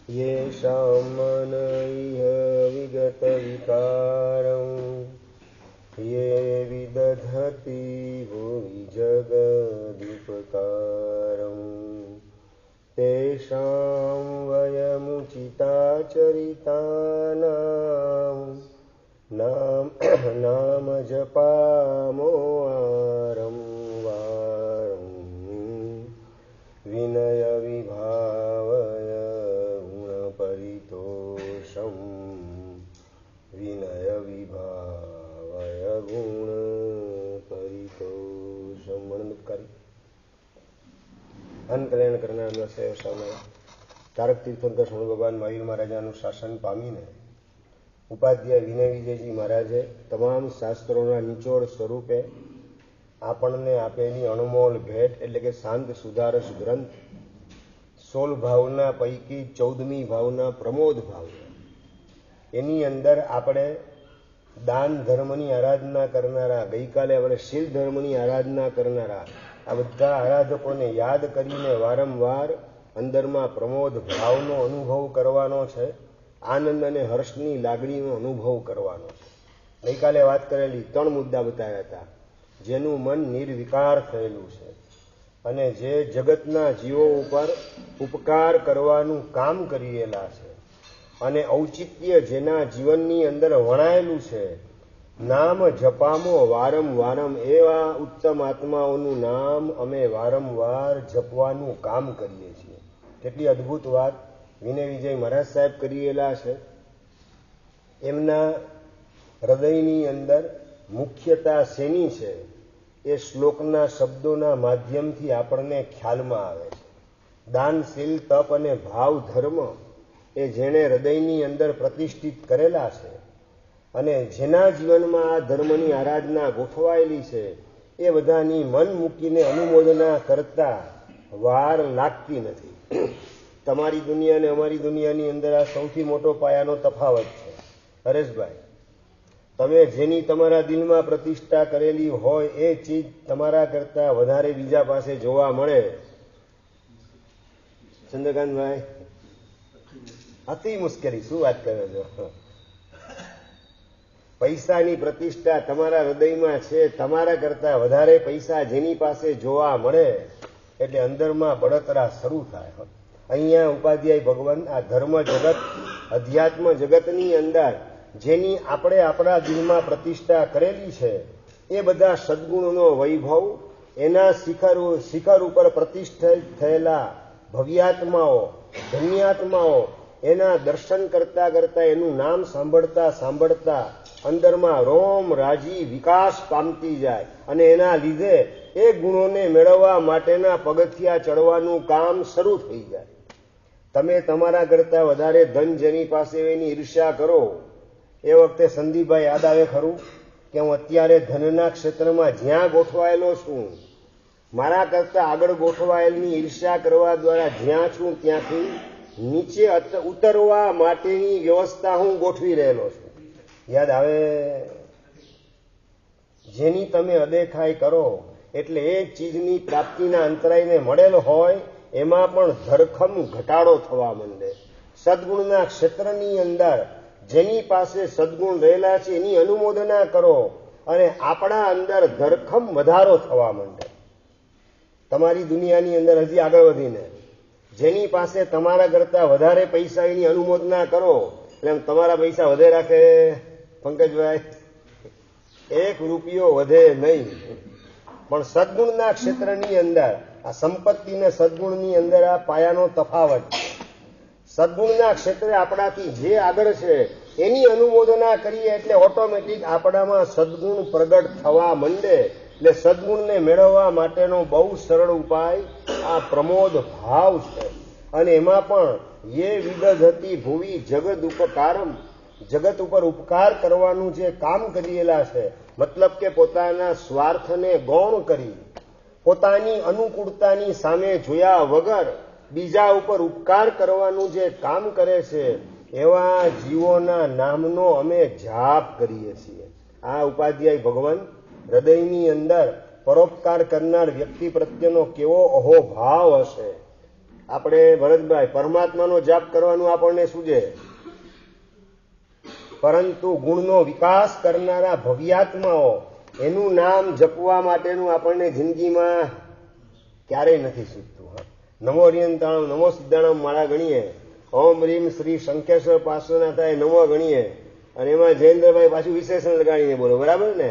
येषां मन इह विगतविकारं ये विदधति भुवि जगदुपकारं तेषां वयमुचिताचरितानां नाम जपामो वारं वारं विनय विभावय गुणपरितोषं विनय विभावय गुणपरितोषं वर्णनकारी અનકલ્યાણ કરનાર નરસિંહ સ્વામી તારક તીર્થંકર સ્વામી ભગવાન મહાવીર મહારાજાનું શાસન પામીને ઉપાધ્યાય વિનય વિજયજી મહારાજે તમામ શાસ્ત્રોના નિચોડ સ્વરૂપે આપણને આપેલી અણમોલ ભેટ એટલે કે શાંત સુધારસ ગ્રંથ 16 ભાવના પૈકી 14મી ભાવના પ્રમોદ ભાવના એની અંદર આપણે દાન ધર્મની આરાધના કરનારા ગઈકાલે આપણે શીલ ધર્મની આરાધના કરનારા આ બધા આરાધકોને યાદ કરીને વારંવાર અંદરમાં પ્રમોદ ભાવનો અનુભવ કરવાનો છે, આનંદ અને હર્ષની લાગણીનો અનુભવ કરવાનો છે. ગઈકાલે વાત કરેલી 3 મુદ્દા બતાવ્યા હતા. જેનું મન નિર્વિકાર થયેલું છે અને જે જગતના જીવો ઉપર ઉપકાર કરવાનું કામ કરેલા છે અને ઔચિત્ય જેના જીવનની અંદર વણાયેલું છે, નામ જપામો વારંવારમ એવા ઉત્તમ આત્માઓનું નામ અમે વારંવાર જપવાનું કામ કરીએ છીએ. કેટલી અદ્ભુત વાત વિનય વિજય મહારાજ સાહેબ કરેલા છે. એમના હૃદયની અંદર મુખ્યતા શેની છે એ શ્લોકના શબ્દોના માધ્યમથી આપણને ખ્યાલમાં આવે છે. દાન, શીલ, તપ અને ભાવ ધર્મ એ જેણે હૃદયની અંદર પ્રતિષ્ઠિત કરેલા છે અને જેના જીવનમાં આ ધર્મની આરાધના ગોઠવાયેલી છે એ બધાની મન મૂકીને અનુમોદના કરતા વાર લાગતી નથી. તમારી દુનિયા અને અમારી દુનિયાની અંદર આ સૌથી મોટો પાયાનો તફાવત છે. હરેશભાઈ, તમે જેની તમારા દિલમાં પ્રતિષ્ઠા કરેલી હોય એ ચીજ તમારા કરતા વધારે બીજા પાસે જોવા મળે. ચંદ્રકાંતભાઈ, અતિ મુશ્કેલી. શું વાત કરો છો? પૈસાની પ્રતિષ્ઠા તમારા હૃદયમાં છે, તમારા કરતા વધારે પૈસા જેની પાસે જોવા મળે એટલે અંદરમાં બળતરા શરૂ થાય. અહીંયા ઉપાધ્યાય ભગવાન આ ધર્મ જગત, અધ્યાત્મ જગતની અંદર જેની આપણે આપણા દિલમાં પ્રતિષ્ઠા કરેલી છે એ બધા સદગુણનો વૈભવ, એના શિખર ઉપર પ્રતિષ્ઠિત થયેલા ભવ્યાત્માઓ, ધન્યાત્માઓ એના દર્શન કરતા કરતા, એનું નામ સાંભળતા સાંભળતા અંદરમાં રોમ રાજી વિકાસ પામતી જાય અને એના લીધે એ ગુણોને મેળવવા માટેના પગથિયા ચડવાનું કામ શરૂ થઈ જાય. તમે તમારા કરતા વધારે ધન જેની પાસે એની ઈર્ષ્યા કરો એ વખતે સંદીપભાઈ યાદ આવે ખરું કે હું અત્યારે ધનના ક્ષેત્રમાં જ્યાં ગોઠવાયેલો છું, મારા કરતા આગળ ગોઠવાયેલની ઈર્ષ્યા કરવા દ્વારા જ્યાં છું ત્યાંથી નીચે ઉતરવા માટેની વ્યવસ્થા હું ગોઠવી રહેલો છું. યાદ આવે? જેની તમે અદેખાઈ કરો એટલે એ ચીજની પ્રાપ્તિના અંતરાયને મળેલ હોય એમાં પણ ધરખમ ઘટાડો થવા માંડે. સદગુણના ક્ષેત્રની અંદર જેની પાસે સદગુણ રહેલા છે એની અનુમોદના કરો અને આપણા અંદર ધરખમ વધારો થવા માંડે. તમારી દુનિયાની અંદર હજી આગળ વધીને જેની પાસે તમારા કરતા વધારે પૈસા એની અનુમોદના કરો એટલે તમારા પૈસા વધે રાખે. પંકજભાઈ, 1 રૂપિયો વધે નહીં. પણ સદગુણના ક્ષેત્રની અંદર આ સંપત્તિ ને સદગુણની અંદર આ પાયાનો તફાવત છે. સદગુણના ક્ષેત્રે આપણાથી જે આગળ છે એની અનુમોદના કરીએ એટલે ઓટોમેટિક આપણામાં સદગુણ પ્રગટ થવા માંડે. એટલે સદગુણને મેળવવા માટેનો બહુ સરળ ઉપાય આ પ્રમોદ ભાવ છે. અને એમાં પણ યે વિદધતિ ભુવિ જગદ ઉપકારમ, જગત ઉપર ઉપકાર કરવાનું જે કામ કરેલા છે, મતલબ કે પોતાના સ્વાર્થને ગૌણ કરી પોતાની અનુકૂળતાની સામે જોયા વગર બીજા ઉપર ઉપકાર કરવાનું જે કામ કરે છે એવા જીવોના નામનો અમે જાપ કરીએ છીએ. આ ઉપાધ્યાય ભગવાન હૃદયની અંદર પરોપકાર કરનાર વ્યક્તિ પ્રત્યેનો કેવો અહોભાવ હશે. આપણે ભરતભાઈ પરમાત્માનો જાપ કરવાનું આપણને સૂજે, પરંતુ ગુણનો વિકાસ કરનારા ભવ્યાત્માઓ એનું નામ જપવા માટેનું આપણને જિંદગીમાં ક્યારેય નથી સૂચતું. નમો હરિયંતાણમ નમો સિદ્ધાણમ માળા ગણીએ, ઓમ રીમ શ્રી શંકેશ્વર પાર્શ્વનાથાય નમો ગણીએ, અને એમાં જયેન્દ્રભાઈ પાછું વિશેષણ લગાડીને બોલો, બરાબર ને?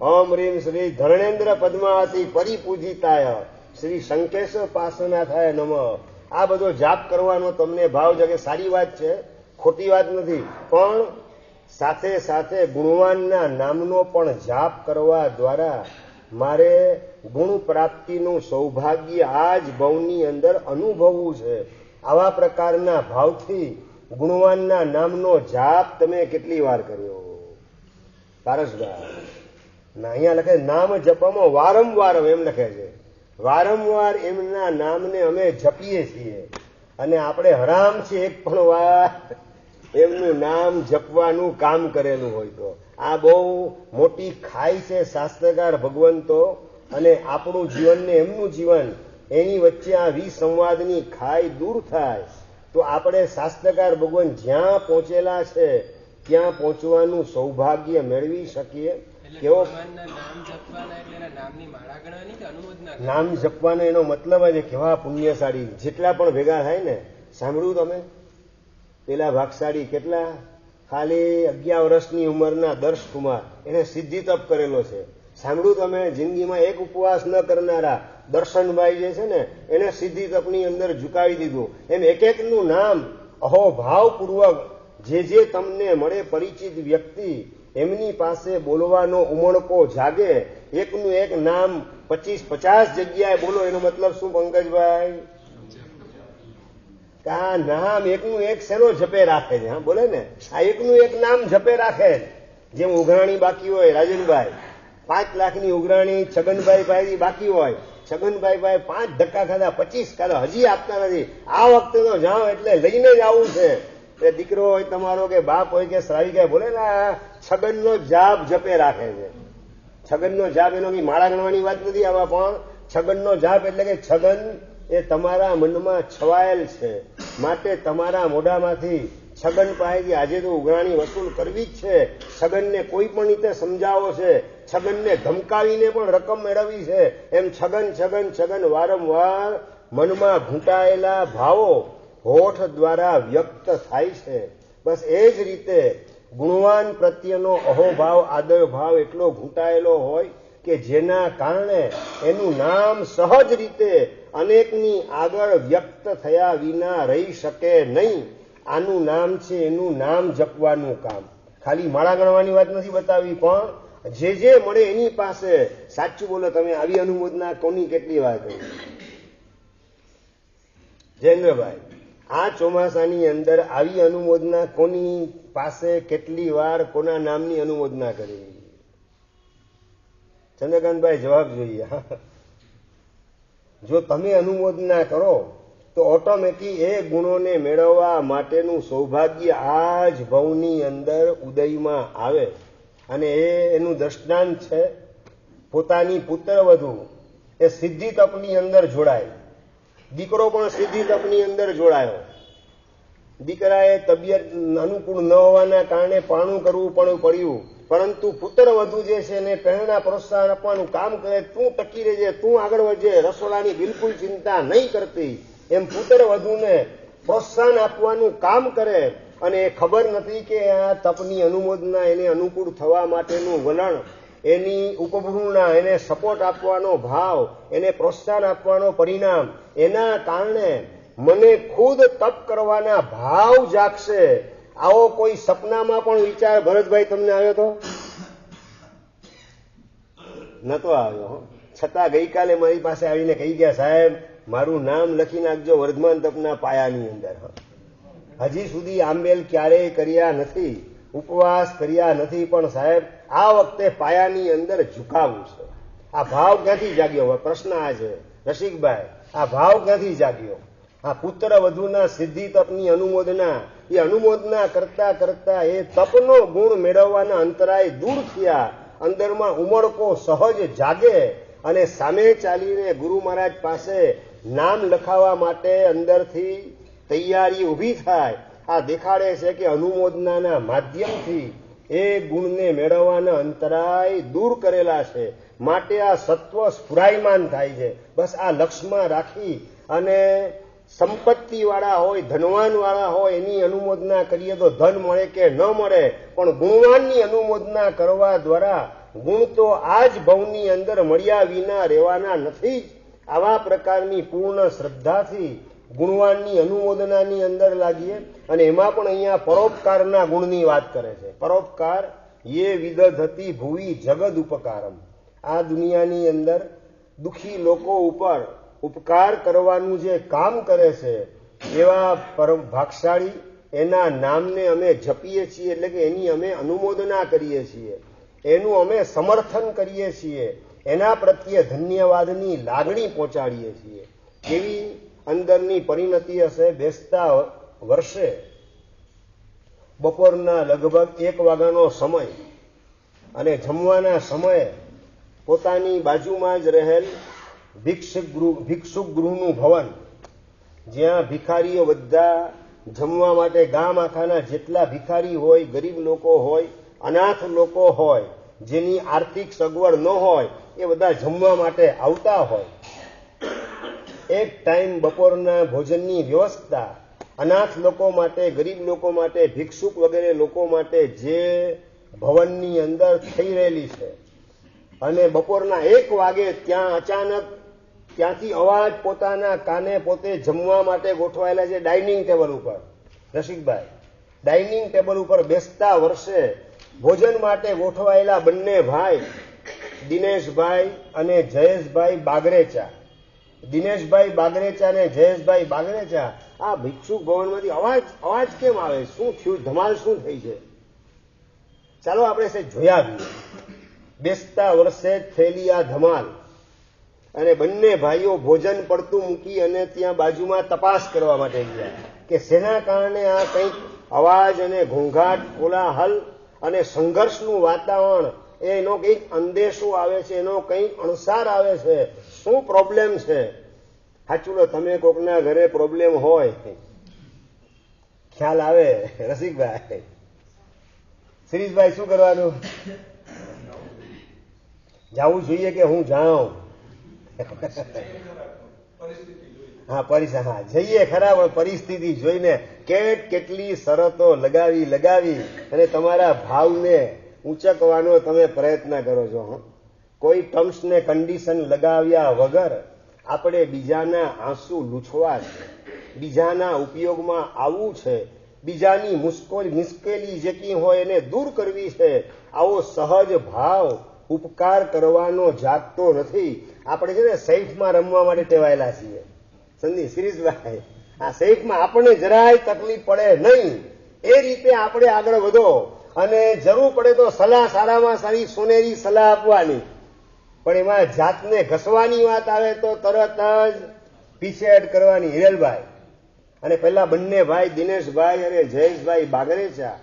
ઓમ રીમ શ્રી ધર્ણેન્દ્ર પદ્માવતી પરિપૂજિતાય શ્રી શંકેશ્વર પાર્શ્વનાથાય નમઃ. આ બધો જાપ કરવાનો તમને ભાવ જગે, સારી વાત છે, ખોટી વાત નથી, પણ સાથે સાથે ગુણવાનના નામનો પણ જાપ કરવા દ્વારા મારે ગુણ પ્રાપ્તિનું સૌભાગ્ય આ જ ભવની અંદર અનુભવવું છે. આવા પ્રકારના ભાવથી ગુણવાનના નામનો જાપ તમે કેટલી વાર કર્યો પારસભાઈ? અહીંયા લખે નામ જપવામાં વારંવાર, એમ લખે છે વારંવાર એમના નામને અમે જપીએ છીએ, અને આપણે હરામ છે એક પણ વાર એમનું નામ જપવાનું કામ કરેલું હોય તો. આ બહુ મોટી ખાઈ છે શાસ્ત્રકાર ભગવંતો અને આપણું જીવન ને એમનું જીવન, એની વચ્ચે આ વિસંવાદની ખાઈ દૂર થાય તો આપણે શાસ્ત્રકાર ભગવાન જ્યાં પહોંચેલા છે ત્યાં પહોંચવાનું સૌભાગ્ય મેળવી શકીએ. કેવો નામ જપવાનો એનો મતલબ જ કેવા પુણ્યશાળી, જેટલા પણ ભેગા થાય ને. સાંભળ્યું તમે પેલા ભાગશાળી કેટલા, ખાલી 11 વર્ષની ઉંમરના દર્શકુમાર, એને સિદ્ધિ તપ કરેલો છે. સાંભળ્યું તમે? જિંદગીમાં એક ઉપવાસ ન કરનારા દર્શનભાઈ જે છે ને, એને સિદ્ધિ તપની અંદર ઝુકાવી દીધું. એમ એક એકનું નામ અહોભાવપૂર્વક જે તમને મળે પરિચિત વ્યક્તિ, એમની પાસે બોલવાનો ઉમળકો જાગે. એકનું એક નામ 25-50 જગ્યાએ બોલો, એનો મતલબ શું પંકજભાઈ? આ નામ એકનું એક શેનો જપે રાખે છે? હા બોલે ને, આ એકનું એક નામ જપે રાખે. જેમ ઉઘરાણી બાકી હોય રાજનભાઈ, 5 લાખની ઉઘરાણી છગનભાઈ પાસે બાકી હોય, છગનભાઈ પાસે 5 ધક્કા ખાધા, 25 ખાધા, હજી આપતા નથી. આ વખતે તો જાઓ એટલે લઈને જ આવું છે. એ દીકરો હોય તમારો કે બાપ હોય કે શ્રાવિકા બોલે ને, છગનનો જાપ જપે રાખે છે. છગનનો જાપ એનો કઈ માળા ગણવાની વાત નથી આવા, પણ છગનનો જાપ એટલે કે છગન એ તમારા મનમાં છવાયેલ છે, માટે તમારા મોઢામાંથી છગન પાસેથી આજે તો ઉઘરાણી વસૂલ કરવી જ છે, છગનને કોઈ પણ રીતે સમજાવો છે, છગનને ધમકાવીને પણ રકમ મેળવવી છે. એમ છગન છગન છગન વારંવાર મનમાં ઘૂંટાયેલા ભાવો હોઠ દ્વારા વ્યક્ત થાય છે. બસ એ જ રીતે ગુણવાન પ્રત્યેનો અહોભાવ આદર ભાવ એટલો ઘૂંટાયેલો હોય કે જેના કારણે એનું નામ સહજ રીતે અનેકની આગળ વ્યક્ત થયા વિના રહી શકે નહીં. આનું નામ છે, એનું નામ જપવાનું કામ. ખાલી માળા ગણવાની વાત નથી બતાવી, પણ જે મળે એની પાસે. સાચું બોલો તમે, આવી અનુમોદના કોની કેટલી વાર કરી? જયેન્દ્રભાઈ, આ ચોમાસાની અંદર આવી અનુમોદના કોની પાસે કેટલી વાર, કોના નામની અનુમોદના કરી? ચંદ્રકાંતભાઈ જવાબ જોઈએ. જો તમે અનુમોદના કરો તો ઓટોમેટિક એ ગુણોને મેળવવા માટેનું સૌભાગ્ય આ જ ભવની અંદર ઉદયમાં આવે. અને એનું દ્રષ્ટાંત છે પોતાની પુત્રવધુ એ સિદ્ધિ તપની અંદર જોડાય. દીકરો પણ સિદ્ધિ તપની અંદર જોડાયો. દીકરાએ તબિયત અનુકૂળ ન હોવાના કારણે પાણું કરવું પણ પડ્યું, પરંતુ પુત્રવધુ જે છે એને પ્રેરણા પ્રોત્સાહન આપવાનું કામ કરે. તું ટકી રહેજે, તું આગળ વધજે, રસોડાની બિલકુલ ચિંતા નહીં કરતી, એમ પુત્રવધુને પ્રોત્સાહન આપવાનું કામ કરે. અને એ ખબર નથી કે આ તપની અનુમોદના એને અનુકૂળ થવા માટેનું વલણ, એની ઉપભૃણા, એને સપોર્ટ આપવાનો ભાવ, એને પ્રોત્સાહન આપવાનો પરિણામ, એના કારણે મને ખુદ તપ કરવાના ભાવ જાગશે. આવો કોઈ સપનામાં પણ વિચાર ભરતભાઈ તમને આવ્યો તો નતો આવ્યો? છતાં ગઈકાલે મારી પાસે આવીને કહી ગયા, સાહેબ મારું નામ લખી નાખજો વર્ધમાન તપના પાયાની અંદર. હજી સુધી આંબેલ ક્યારેય કર્યા નથી, ઉપવાસ કર્યા નથી, પણ સાહેબ આ વખતે પાયાની અંદર ઝુકાવવું છે. આ ભાવ ક્યાંથી જાગ્યો? પ્રશ્ન આ છે રસિકભાઈ, આ ભાવ ક્યાંથી જાગ્યો? આ પુત્ર વધુના સિદ્ધિ તપની અનુમોદના, એ અનુમોદના કરતા કરતા એ તપનો ગુણ મેળવવાના અંતરાય દૂર થયા. અંદરમાં ઉમળકો સહજ જાગે અને સામે ચાલીને ગુરુ મહારાજ પાસે નામ લખાવવા માટે અંદરથી તૈયારી ઊભી થાય, આ દેખાડે છે કે અનુમોદનાના માધ્યમથી એ ગુણને મેળવવાના અંતરાય દૂર કરેલા છે. માટે આ સત્વ સ્ફુરાયમાન થાય છે. બસ આ લક્ષ્યમાં રાખી અને સંપત્તિ વાળા હોય, ધનવાન વાળા હોય, એની અનુમોદના કરીએ તો ધન મળે કે ન મળે, પણ ગુણવાનની અનુમોદના કરવા દ્વારા ગુણ તો આ જ ભવની અંદર મળ્યા વિના રહેવાના નથી જ. આવા પ્રકારની પૂર્ણ શ્રદ્ધાથી ગુણવાનની અનુમોદનાની અંદર લાગીએ. અને એમાં પણ અહીંયા પરોપકારના ગુણની વાત કરે છે. પરોપકાર યે વિદધતિ ભુવિ જગદ ઉપકારમ. આ દુનિયાની અંદર દુઃખી લોકો ઉપર ઉપકાર કરવાનું જે કામ કરે છે એવા પરમ ભાગશાળી, એના નામને અમે જપીએ છીએ, એટલે કે એની અમે અનુમોદના કરીએ છીએ, એનું અમે સમર્થન કરીએ છીએ, એના પ્રત્યે ધન્યવાદની લાગણી પહોંચાડીએ છીએ. એવી અંદરની પરિણતિ હશે. બેસતા વર્ષે બપોરના લગભગ 1 વાગ્યાનો સમય અને જમવાના સમયે પોતાની બાજુમાં જ રહેલ ભિક્ષુક ગૃહનું ભવન, જ્યાં ભિખારીઓ બધા જમવા માટે, ગામ આખાના જેટલા ભિખારી હોય, ગરીબ લોકો હોય, અનાથ લોકો હોય, જેની આર્થિક સગવડ ન હોય, એ બધા જમવા માટે આવતા હોય. એક ટાઈમ બપોરના ભોજનની વ્યવસ્થા અનાથ લોકો માટે, ગરીબ લોકો માટે, ભિક્ષુક વગેરે લોકો માટે જે ભવનની અંદર થઈ રહેલી છે. અને બપોરના 1 વાગે ત્યાં અચાનક ત્યાંથી અવાજ પોતાના કાને પોતે જમવા માટે ગોઠવાયેલા છે ડાઇનિંગ ટેબલ ઉપર. રસિકભાઈ, ડાઇનિંગ ટેબલ ઉપર બેસતા વર્ષે ભોજન માટે ગોઠવાયેલા બંને ભાઈ દિનેશભાઈ અને જયેશભાઈ બાગરેચા. દિનેશભાઈ બાગરેચા અને જયેશભાઈ બાગરેચા આ ભિક્ષુક ભવનમાંથી અવાજ કેમ આવે? શું થયું? ધમાલ શું થઈ છે? ચાલો આપણે જોયા આવીએ. બેસતા વર્ષે થયેલી આ ધમાલ. અને બંને ભાઈઓ ભોજન પડતું મૂકી અને ત્યાં બાજુમાં તપાસ કરવા માટે ગયા કે શેના કારણે આ કંઈક અવાજ અને ઘોંઘાટ, કોલાહલ અને સંઘર્ષનું વાતાવરણ, એનો કંઈક અંદેશો આવે છે, એનો કંઈક અણસાર આવે છે. શું પ્રોબ્લેમ છે? સાચું લો, તમે કોકના ઘરે પ્રોબ્લેમ હોય, ખ્યાલ આવે? રસિકભાઈ, શિરીષભાઈ, શું કરવાનું? જવું જોઈએ કે હું જાઉં? હા, જઈએ ખરા, પણ પરિસ્થિતિ જોઈને કેટલી શરતો લગાવી અને તમારા ભાવને ઊંચકવાનો તમે પ્રયત્ન કરો છો. કોઈ ટર્મ્સ ને કન્ડિશન લગાવ્યા વગર આપણે બીજાના આંસુ લૂછવા છે, બીજાના ઉપયોગમાં આવવું છે, બીજાની મુશ્કેલી જેટલી હોય એને દૂર કરવી છે. આવો સહજ ભાવ ઉપકાર કરવાનો જાગતો નથી. આપણે છે ને સૈફમાં રમવા માટે ટેવાયેલા છીએ. સંદી શિરીષભાઈ, આ સૈફમાં આપણને જરાય તકલીફ પડે નહીં એ રીતે આપણે આગળ વધો. અને જરૂર પડે તો સલાહ સારામાં સારી સોનેરી સલાહ આપવાની, પણ એમાં જાતને ઘસવાની વાત આવે તો તરત જ પીછેહટ કરવાની. હિરેલભાઈ અને પેલા બંને ભાઈ દિનેશભાઈ અને જયેશભાઈ બાગરેચા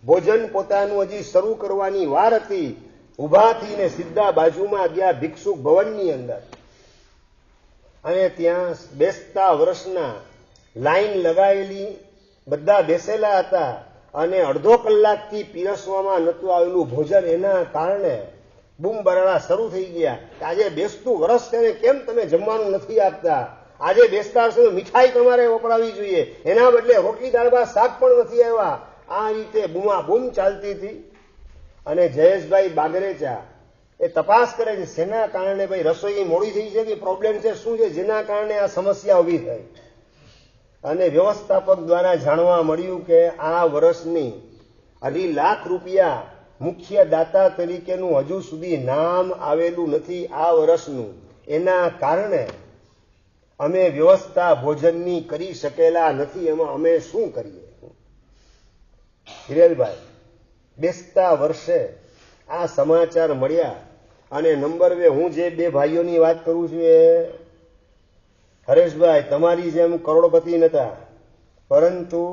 ભોજન પોતાનું હજી શરૂ કરવાની વાર હતી. ઉભા થઈને સીધા બાજુમાં ગયા ભિક્ષુક ભવનની અંદર. અને ત્યાં બેસતા વર્ષના લાઈન લગાવેલી, બધા બેસેલા હતા. અને અડધો કલાકથી પીરસવામાં નતું આવેલું ભોજન, એના કારણે બૂમ બરાડા શરૂ થઈ ગયા કે આજે બેસતું વર્ષ છે ને કેમ તમે જમવાનું નથી આપતા? આજે બેસતા વર્ષે મીઠાઈ તમારે વપરાવી જોઈએ, એના બદલે રોટલી દાળ ભાત શાક પણ નથી આવ્યા. આ રીતે બૂમાબૂમ ચાલતી હતી. અને જયેશભાઈ બાગરેચા એ તપાસ કરે છે શેના કારણે ભાઈ રસોઈ મોડી થઈ છે કે પ્રોબ્લેમ છે, શું છે જેના કારણે આ સમસ્યા ઊભી થઈ. અને વ્યવસ્થાપક દ્વારા જાણવા મળ્યું કે આ વર્ષની 2.5 લાખ રૂપિયા મુખ્ય દાતા તરીકેનું હજુ સુધી નામ આવેલું નથી આ વર્ષનું. એના કારણે અમે વ્યવસ્થા ભોજનની કરી શકેલા નથી. એમાં અમે શું કરીએ? હિરેલભાઈ, બેસતા વર્ષે આ સમાચાર મળ્યા. અને નંબર 2, હું જે 2 ભાઈઓની વાત કરું છું એ હરેશભાઈ તમારી જેમ કરોડપતિ નતા, પરંતુ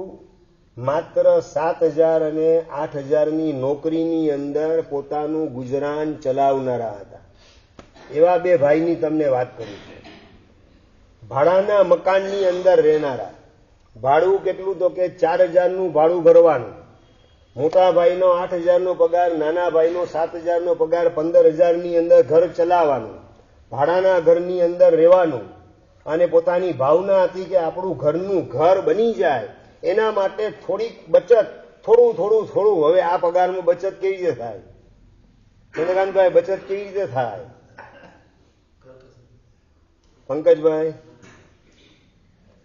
માત્ર 7,000 અને 8,000ની નોકરીની અંદર પોતાનું ગુજરાન ચલાવનારા હતા. એવા 2 ભાઈની તમને વાત કરું છું. ભાડાના મકાનની અંદર રહેનારા, ભાડું કેટલું તો કે 4,000નું ભાડું ભરવાનું, મોટા ભાઈનો 8,000નો પગાર, નાના ભાઈનો 7,000નો પગાર, 15,000ની અંદર ઘર ચલાવવાનું, ભાડાના ઘરની અંદર રહેવાનું, અને પોતાની ભાવના હતી કે આપણું ઘરનું ઘર બની જાય એના માટે થોડીક બચત, થોડું થોડું થોડું. હવે આ પગારમાં બચત કેવી રીતે થાય? ચંદ્રકાંતભાઈ, બચત કેવી રીતે થાય? પંકજભાઈ,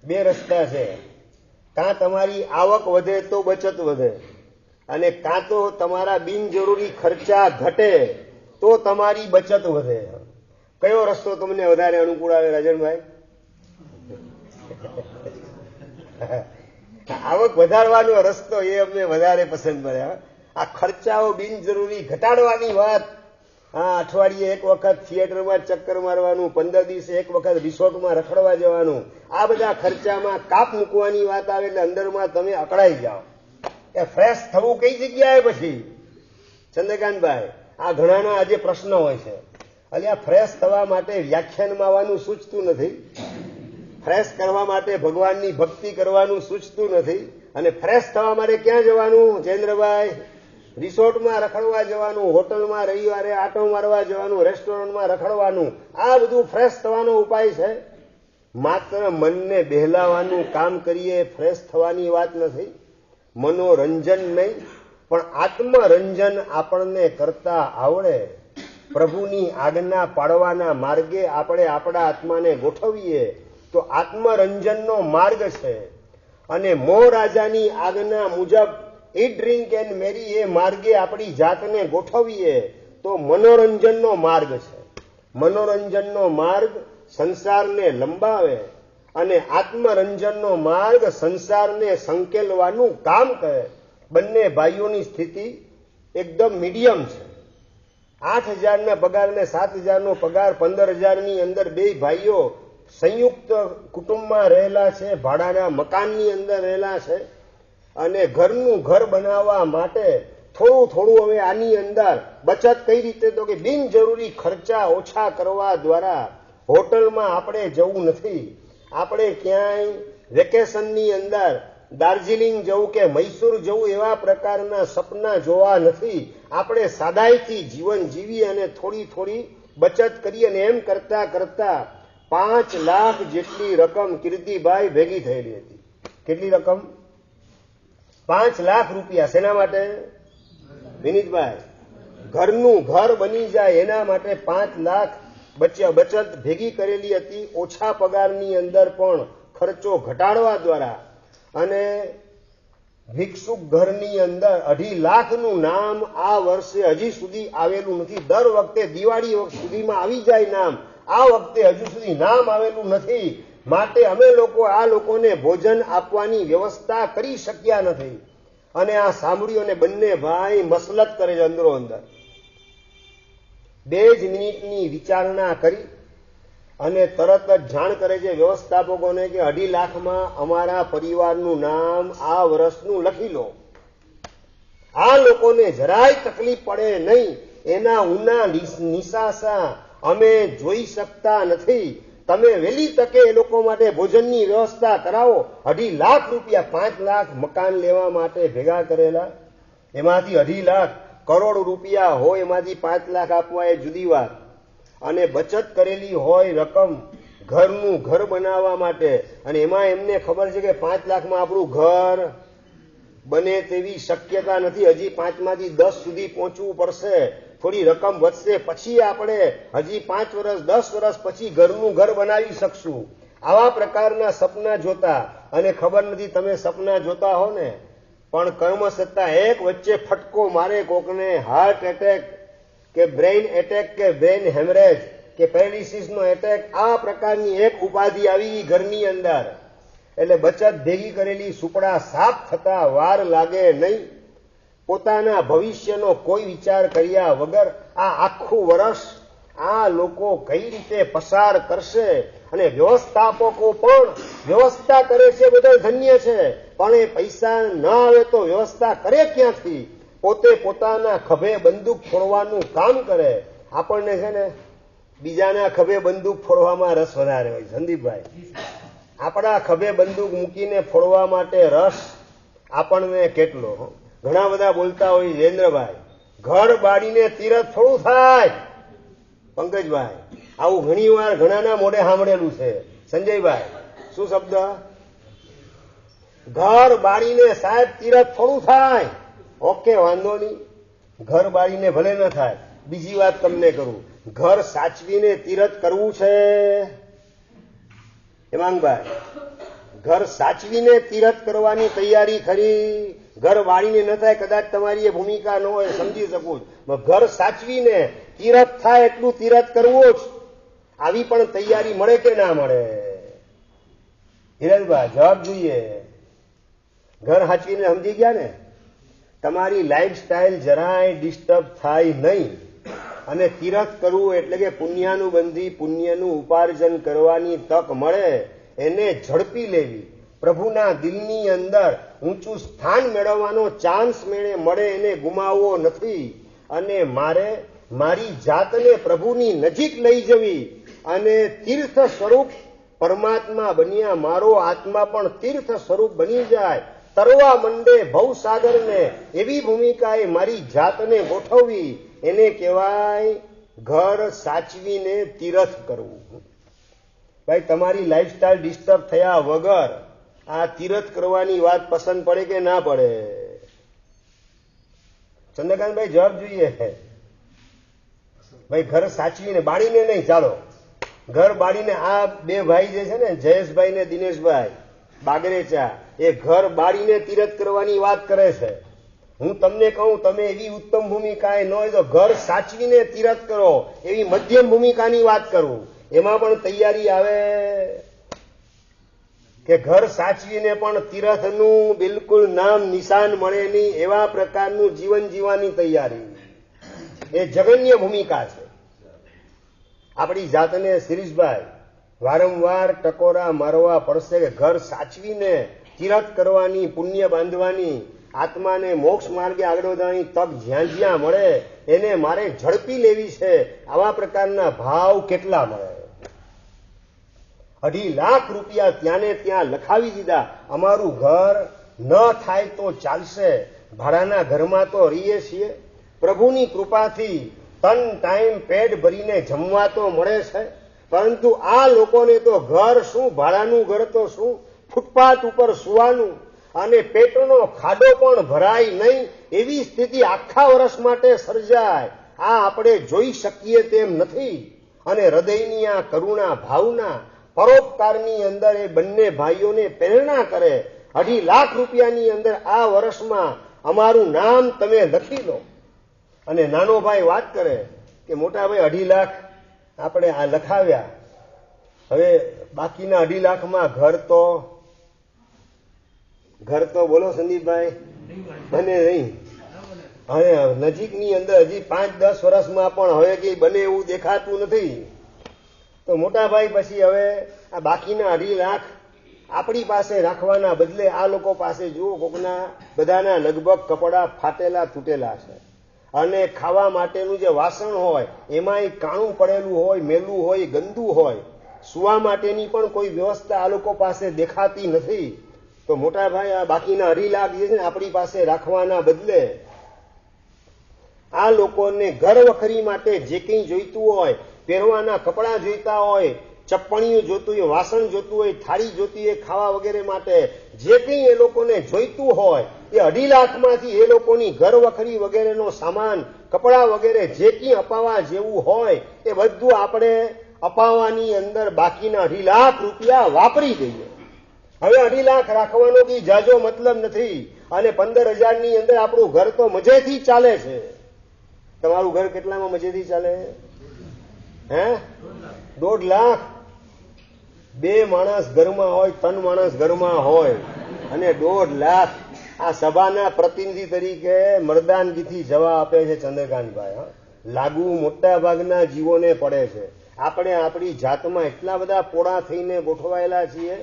બે રસ્તા છે. કાં તમારી આવક વધે તો બચત વધે, અને કાં તો તમારા બિનજરૂરી ખર્ચા ઘટે તો તમારી બચત વધે. કયો રસ્તો તમને વધારે અનુકૂળ આવે રાજનભાઈ? આવક વધારવાનો રસ્તો એ અમને વધારે પસંદ પડે. આ ખર્ચાઓ બિનજરૂરી ઘટાડવાની વાત, હા, અઠવાડિયે એક વખત થિયેટરમાં ચક્કર મારવાનું, 15 દિવસે એક વખત રિસોર્ટમાં રખડવા જવાનું, આ બધા ખર્ચામાં કાપ મૂકવાની વાત આવે એટલે અંદરમાં તમે અકળાઈ જાઓ. એ ફ્રેશ થવું કઈ જગ્યાએ પછી? ચંદ્રકાંતભાઈ, આ ઘણાના આજે પ્રશ્ન હોય છે. એટલે આ ફ્રેશ થવા માટે વ્યાખ્યાનમાં આવવાનું સૂચતું નથી, ફ્રેશ કરવા માટે ભગવાનની ભક્તિ કરવાનું સૂચતું નથી, અને ફ્રેશ થવા માટે ક્યાં જવાનું જયેન્દ્રભાઈ? રિસોર્ટમાં રખડવા જવાનું, હોટલમાં રવિવારે આટો મારવા જવાનું, રેસ્ટોરન્ટમાં રખડવાનું, આ બધું ફ્રેશ થવાનો ઉપાય છે. માત્ર મનને બહેલાવાનું કામ કરીએ ફ્રેશ થવાની વાત નથી. મનોરંજન નહીં પણ આત્મરંજન આપણને કરતા આવડે, પ્રભુની આજ્ઞા પાળવાના માર્ગે આપણે આપણા આત્માને ગોઠવીએ તો આત્મરંજનનો માર્ગ છે. અને મોહ રાજાની આજ્ઞા મુજબ ઈટ, ડ્રિંક એન્ડ મેરી એ માર્ગે આપણી જાતને ગોઠવીએ તો મનોરંજનનો માર્ગ છે. મનોરંજનનો માર્ગ સંસારને લંબાવે અને આત્મરંજનનો માર્ગ સંસારને સંકેલવાનું કામ કરે. બંને ભાઈઓની સ્થિતિ એકદમ મીડિયમ છે. 8,000ના પગાર ને 7,000નો પગાર, 15,000ની અંદર બે ભાઈઓ સંયુક્ત કુટુંબમાં રહેલા છે, ભાડાના મકાનની અંદર રહેલા છે, અને ઘરનું ઘર બનાવવા માટે થોડું થોડું હવે આની અંદર બચત કઈ રીતે તો કે બિનજરૂરી ખર્ચા ઓછા કરવા દ્વારા. હોટલમાં આપણે જવું નથી, આપણે ક્યાંય વેકેશનની અંદર દાર્જિલિંગ જવું કે મૈસૂર જવું એવા પ્રકારના સપના જોવા નથી. આપણે સાદાઈથી જીવન જીવી અને થોડી થોડી બચત કરી, અને એમ કરતા કરતા 5 લાખ જેટલી રકમ કીર્તિભાઈ ભેગી થયેલી હતી. કેટલી રકમ? 5 લાખ રૂપિયા. શેના માટે વિનીતભાઈ? ઘરનું ઘર બની જાય એના માટે 5 લાખ બચત ભેગી કરેલી હતી. ઓછા પગારની અંદર પણ ખર્ચો ઘટાડવા દ્વારા. અને ભિક્ષુક ઘરની અંદર 2.5 લાખનું નામ આ વર્ષે હજી સુધી આવેલું નથી. દર વખતે દિવાળી સુધીમાં આવી જાય નામ, આ વખતે હજુ સુધી નામ આવેલું નથી. માટે અમે લોકો આ લોકોને ભોજન આપવાની વ્યવસ્થા કરી શક્યા નથી. અને આ સાંભળ્યું અને બંને ભાઈ મસલત કરે છે અંદરો અંદર. 2 જ મિનિટની વિચારણા કરી અને તરત જ જાણ કરે છે વ્યવસ્થાપકોને કે 2.5 લાખમાં અમારા પરિવારનું નામ આ વર્ષનું લખી લો. આ લોકોને જરાય તકલીફ પડે નહીં એના ઉના નિશાસા અમે જોઈ શકતા નથી. તમે વહેલી તકે એ લોકો માટે ભોજનની વ્યવસ્થા કરાવો. 2.5 લાખ રૂપિયા, 5 લાખ મકાન લેવા માટે ભેગા કરેલા, એમાંથી 2.5 લાખ કરોડ રૂપિયા હોય, એમાંથી 5 લાખ આપવા એ જુદી વાત. અને બચત કરેલી હોય રકમ ઘરનું ઘર બનાવવા માટે, અને એમાં એમને ખબર છે કે 5 લાખમાં આપણું ઘર બને તેવી શક્યતા નથી. હજી 5માંથી 10 સુધી પહોંચવું પડશે. થોડી રકમ વધશે પછી આપણે હજી 5 વર્ષ 10 વર્ષ પછી ઘરનું ઘર બનાવી શકશું. આવા પ્રકારના સપના જોતા, અને ખબર નથી તમે સપના જોતા હો ને પણ કર્મ સત્તા એક વચ્ચે ફટકો મારે કોકને, હાર્ટ એટેક કે બ્રેઇન એટેક કે બ્રેઇન હેમરેજ કે પેરાલિસિસનો એટેક, આ પ્રકારની એક ઉપાધિ આવી ઘરની અંદર. એટલે બચત ભેગી કરેલી સુપડા સાફ થતા વાર લાગે નહીં. પોતાના ભવિષ્યનો કોઈ વિચાર કર્યા વગર આ આખું વર્ષ આ લોકો કઈ રીતે પસાર કરશે. અને વ્યવસ્થાપકો પણ વ્યવસ્થા કરે છે, બધા ધન્ય છે, પણ એ પૈસા ન આવે તો વ્યવસ્થા કરે ક્યાંથી? પોતે પોતાના ખભે બંદૂક છોડવાનું કામ કરે. આપણને છે ને બીજાના ખભે બંદૂક ફોડવામાં રસ વધારે હોય. સંદીપભાઈ, આપણા ખભે બંદૂક મૂકીને ફોડવા માટે રસ આપણને કેટલો. ઘણા બધા બોલતા હોય જયેન્દ્રભાઈ, ઘર બાળીને તીરથ થોડું થાય. પંકજભાઈ, આવું ઘણી વાર ઘણાના મોઢે સાંભળેલું છે. સંજયભાઈ, શું શબ્દ? ઘર બાળીને સાહેબ તીરથ થોડું થાય. ઓકે, વાંધો નહીં, ઘર બાળીને ભલે ન થાય. બીજી વાત તમને કરું, ઘર સાચવીને તીરથ કરવું છે. હેમાંગભાઈ, ઘર સાચવીને તીરથ કરવાની તૈયારી ખરી? ઘર બાળીને ન થાય, કદાચ તમારી એ ભૂમિકા ન હોય, સમજી શકું. ઘર સાચવીને તીરથ થાય એટલું તીરથ કરવું જ. આવી પણ તૈયારી મળે કે ના મળે? હિરલભાઈ, જવાબ જોઈએ. ઘર સાચવીને સમજી ગયા ને? તમારી લાઈફ સ્ટાઇલ જરાય ડિસ્ટર્બ થાય નહીં. અને તીરથ કરવું એટલે કે પુણ્યાનું બંધી પુણ્યનું ઉપાર્જન કરવાની તક મળે, એને ઝડપી લેવી. પ્રભુના દિલની અંદર ઊંચું સ્થાન મેળવવાનો ચાન્સ મળે, એને ગુમાવવો નથી. અને મારે મારી જાતને પ્રભુની નજીક લઈ જવી અને તીર્થ સ્વરૂપ પરમાત્મા બન્યા મારો આત્મા પણ તીર્થ સ્વરૂપ બની જાય, તરવા મંડે ભવસાગરને, એવી ભૂમિકાએ મારી જાતને ગોઠવવી, એને કહેવાય ઘર સાચવીને તીરથ કરવું. ભાઈ, તમારી લાઈફસ્ટાઈલ ડિસ્ટર્બ થયા વગર આ તીરથ કરવાની વાત પસંદ પડે કે ના પડે? ચંદ્રકાંતભાઈ, જવાબ જોઈએ. ભાઈ, ઘર સાચવીને, બાળીને નહીં. ચાલો, ઘર બાળીને. આ બે ભાઈ જે છે ને, જયેશભાઈ ને દિનેશભાઈ બાગરેચા, એ ઘર બાળીને તીરથ કરવાની વાત કરે છે. હું તમને કહું, તમે એવી ઉત્તમ ભૂમિકા ન હોય તો ઘર સાચવીને તીરથ કરો, એવી મધ્યમ ભૂમિકાની વાત કરું. એમાં પણ તૈયારી આવે કે ઘર સાચવીને પણ તીરથનું બિલકુલ નામ નિશાન મળે નહીં, એવા પ્રકારનું જીવન જીવવાની તૈયારી. એ જગન્ય ભૂમિકા છે. આપણી જાતને શિરીષભાઈ વારંવાર ટકોરા મારવા પડશે કે ઘર સાચવીને તીરથ કરવાની, પુણ્ય બાંધવાની, આત્માને મોક્ષ માર્ગે આગળ વધવાની તક જ્યાં જ્યાં મળે એને મારે ઝડપી લેવી છે. આવા પ્રકારના ભાવ કેટલા મળે? 2.5 લાખ રૂપિયા ત્યાં ને ત્યાં લખાવી દીધા. અમારું ઘર ન થાય તો ચાલશે, ભાડાના ઘરમાં તો રહીએ છીએ. પ્રભુની કૃપાથી તન ટાઈમ પેટ ભરીને જમવા તો મળે છે, પરંતુ આ લોકોને તો ઘર શું, ભાડાનું ઘર તો શું, ફૂટપાથ ઉપર સુવાનું અને પેટનો ખાડો પણ ભરાય નહીં, એવી સ્થિતિ આખા વર્ષ માટે સર્જાય. આ આપણે જોઈ શકીએ તેમ નથી. અને હૃદયની આ કરુણા ભાવના પરોપકારની અંદર એ બંને ભાઈઓને પ્રેરણા કરે. 2.5 લાખ રૂપિયાની અંદર આ વર્ષમાં અમારું નામ તમે લખી લો. અને નાનો ભાઈ વાત કરે કે મોટા ભાઈ 2.5 લાખ આપણે આ લખાવ્યા, હવે બાકીના 2.5 લાખમાં ઘર તો બોલો સંદીપભાઈ, બને નહીં. હવે નજીકની અંદર હજી 5-10 વર્ષમાં પણ હવે કઈ બને એવું દેખાતું નથી. તો મોટા ભાઈ પછી હવે આ બાકીના 2.5 લાખ આપણી પાસે રાખવાના બદલે આ લોકો પાસે જુઓ, કોકના બધાના લગભગ કપડા ફાટેલા તૂટેલા છે, અને ખાવા માટેનું જે વાસણ હોય એમાંય કાણું પડેલું હોય, મેલું હોય, ગંદુ હોય. સુવા માટેની પણ કોઈ વ્યવસ્થા આ લોકો પાસે દેખાતી નથી. તો મોટા ભાઈ, આ બાકીના 2.5 લાખ જે છે ને આપણી પાસે રાખવાના બદલે આ લોકોને ઘર વખરી માટે જે કંઈ જોઈતું હોય, પહેરવાના કપડાં જોઈતા હોય, ચપ્પણીઓ જોતું હોય, વાસણ જોતું હોય, થાળી જોતી હોય, ખાવા વગેરે માટે જે કંઈ એ લોકોને જોઈતું હોય એ 2.5 લાખમાંથી એ લોકોની ઘર વખરી વગેરેનો સામાન, કપડાં વગેરે જે કંઈ અપાવવા જેવું હોય એ બધું આપણે અપાવવાની અંદર બાકીના 2.5 લાખ રૂપિયા વાપરી દઈએ. હવે 2.5 લાખ રાખવાનો કઈ જાજો મતલબ નથી. અને 15,000ની અંદર આપણું ઘર તો મજેથી ચાલે છે. તમારું ઘર કેટલામાં મજેથી ચાલે? 1.5 લાખ. 2 માણસ ઘરમાં હોય, 3 માણસ ઘરમાં હોય, અને 1.5 લાખ. આ સભાના પ્રતિનિધિ તરીકે મરદાનગીથી જવાબ આપે છે ચંદ્રકાંતભાઈ. લાગુ મોટા ભાગના જીવોને પડે છે. આપણે આપણી જાતમાં એટલા બધા પોળા થઈને ગોઠવાયેલા છીએ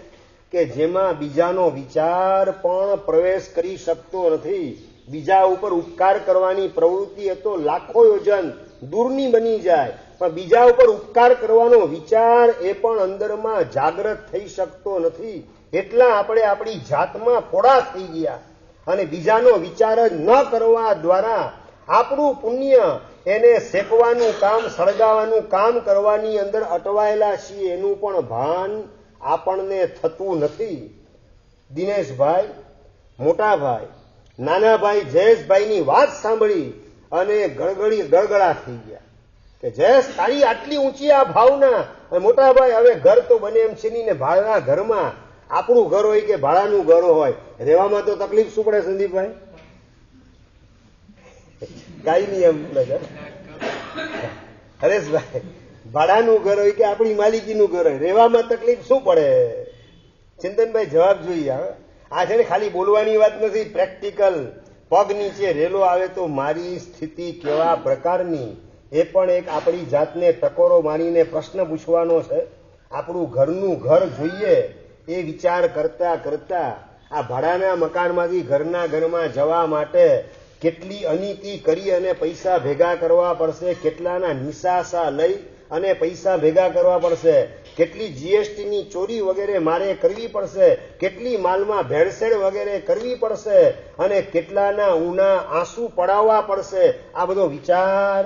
કે જેમાં બીજાનો વિચાર પણ પ્રવેશ કરી શકતો નથી. બીજા ઉપર ઉપકાર કરવાની પ્રવૃત્તિ એ તો લાખો યોજન દૂરની બની જાય. પણ બીજા ઉપર ઉપકાર કરવાનો વિચાર એ પણ અંદરમાં જાગૃત થઈ શકતો નથી. એટલા આપણે આપણી જાતમાં પોળા થઈ ગયા અને બીજાનો વિચાર જ ન કરવા દ્વારા આપણું પુણ્ય એને શેકવાનું કામ, સળગાવવાનું કામ કરવાની અંદર અટવાયેલા છીએ એનું પણ ભાન આપણને થતું નથી. દિનેશભાઈ, મોટાભાઈ, નાનાભાઈ જયેશભાઈની વાત સાંભળી અને ગળગળા થઈ ગયા કે જયેશ, તારી આટલી ઊંચી આ ભાવના. મોટાભાઈ, હવે ઘર તો બને એમ છે નહીં ને ભાડાના ઘરમાં આપણું ઘર હોય કે ભાડાનું ઘર હોય, રહેવામાં તો તકલીફ શું પડે સંદીપભાઈ? કઈ નહીં એમ હરેશભાઈ, ભાડાનું ઘર હોય કે આપણી માલિકીનું ઘર હોય, રહેવામાં તકલીફ શું પડે? ચિંતનભાઈ જવાબ જોઈએ. આ છે ને ખાલી બોલવાની વાત નથી, પ્રેક્ટિકલ. પગ નીચે રેલો આવે તો મારી સ્થિતિ કેવા પ્રકારની, એ પણ એક આપણી જાતને ટકોરો મારીને પ્રશ્ન પૂછવાનો છે. આપણું ઘરનું ઘર જોઈએ એ વિચાર કરતા કરતા આ ભાડાના મકાનમાંથી ઘરના ઘરમાં જવા માટે કેટલી અનીતિ કરી અને પૈસા ભેગા કરવા પડશે, કેટલાના નિશાસા લઈ અને પૈસા ભેગા કરવા પડશે, કેટલી જીએસટીની ચોરી વગેરે મારે કરવી પડશે, કેટલી માલમાં ભેળસેળ વગેરે કરવી પડશે અને કેટલાના ઊના આંસુ પડાવવા પડશે. આ બધો વિચાર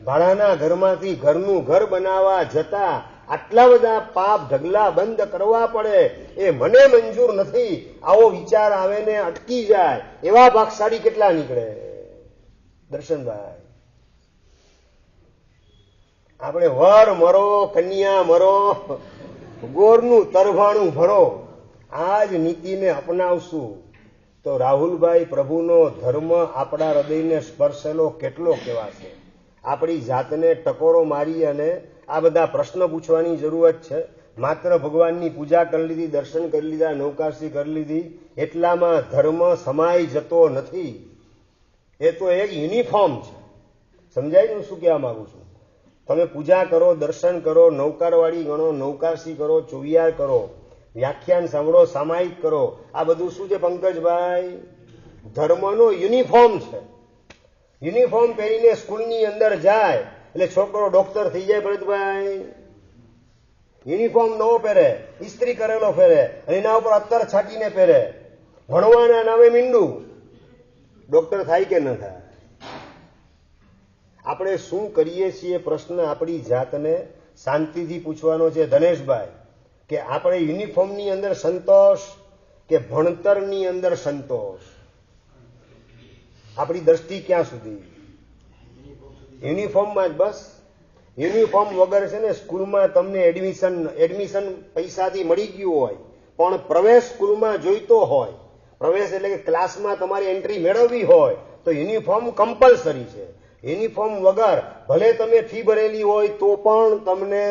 ભાડાના ઘરમાંથી ઘરનું ઘર બનાવવા જતા આટલા બધા પાપ ઢગલા બંધ કરવા પડે એ મને મંજૂર નથી. આવો વિચાર આવે ને અટકી જાય એવા ભાગશાળી કેટલા નીકળે? દર્શનભાઈ, આપણે વર મરો, કન્યા મરો, ગોરનું તરભાણું ભરો, આ જ નીતિને અપનાવશું તો રાહુલભાઈ, પ્રભુનો ધર્મ આપણા હૃદયને સ્પર્શેલો કેટલો કહેવાશે. આપણી જાતને ટકોરો મારી અને આ બધા પ્રશ્ન પૂછવાની જરૂરત છે. માત્ર ભગવાનની પૂજા કરી લીધી, દર્શન કરી લીધા, નૌકાશી કરી લીધી એટલામાં ધર્મ સમાઈ જતો નથી. એ તો એક યુનિફોર્મ છે. સમજાય હું શું કહેવા માંગુ છું? તમે પૂજા કરો, દર્શન કરો, નૌકારવાળી ગણો, નૌકાશી કરો, ચોવિયાર કરો, વ્યાખ્યાન સાંભળો, સામાયિક કરો, આ બધું શું છે પંકજભાઈ? ધર્મનો યુનિફોર્મ છે. યુનિફોર્મ પહેરીને સ્કૂલની અંદર જાય એટલે છોકરો ડોક્ટર થઈ જાય ભરતભાઈ? યુનિફોર્મ નવો પહેરે, ઇસ્ત્રી કરેલો પહેરે અને એના ઉપર અત્તર છાંટીને પહેરે, ભણવાના નામે મીંડું, ડોક્ટર થાય કે ન થાય? આપણે શું કરીએ છીએ પ્રશ્ન આપણી જાતને શાંતિથી પૂછવાનો છે ધનેશભાઈ, કે આપણે યુનિફોર્મની અંદર સંતોષ કે ભણતરની અંદર સંતોષ? આપણી દ્રષ્ટિ ક્યાં સુધી? યુનિફોર્મમાં જ બસ. યુનિફોર્મ વગર છે ને સ્કૂલમાં તમને એડમિશન પૈસાથી મળી ગયું હોય પણ પ્રવેશ સ્કૂલમાં જોઈતો હોય, પ્રવેશ એટલે કે ક્લાસમાં તમારી એન્ટ્રી મેળવવી હોય તો યુનિફોર્મ કમ્પલસરી છે. યુનિફોર્મ વગર ભલે તમે ફી ભરેલી હોય તો પણ તમને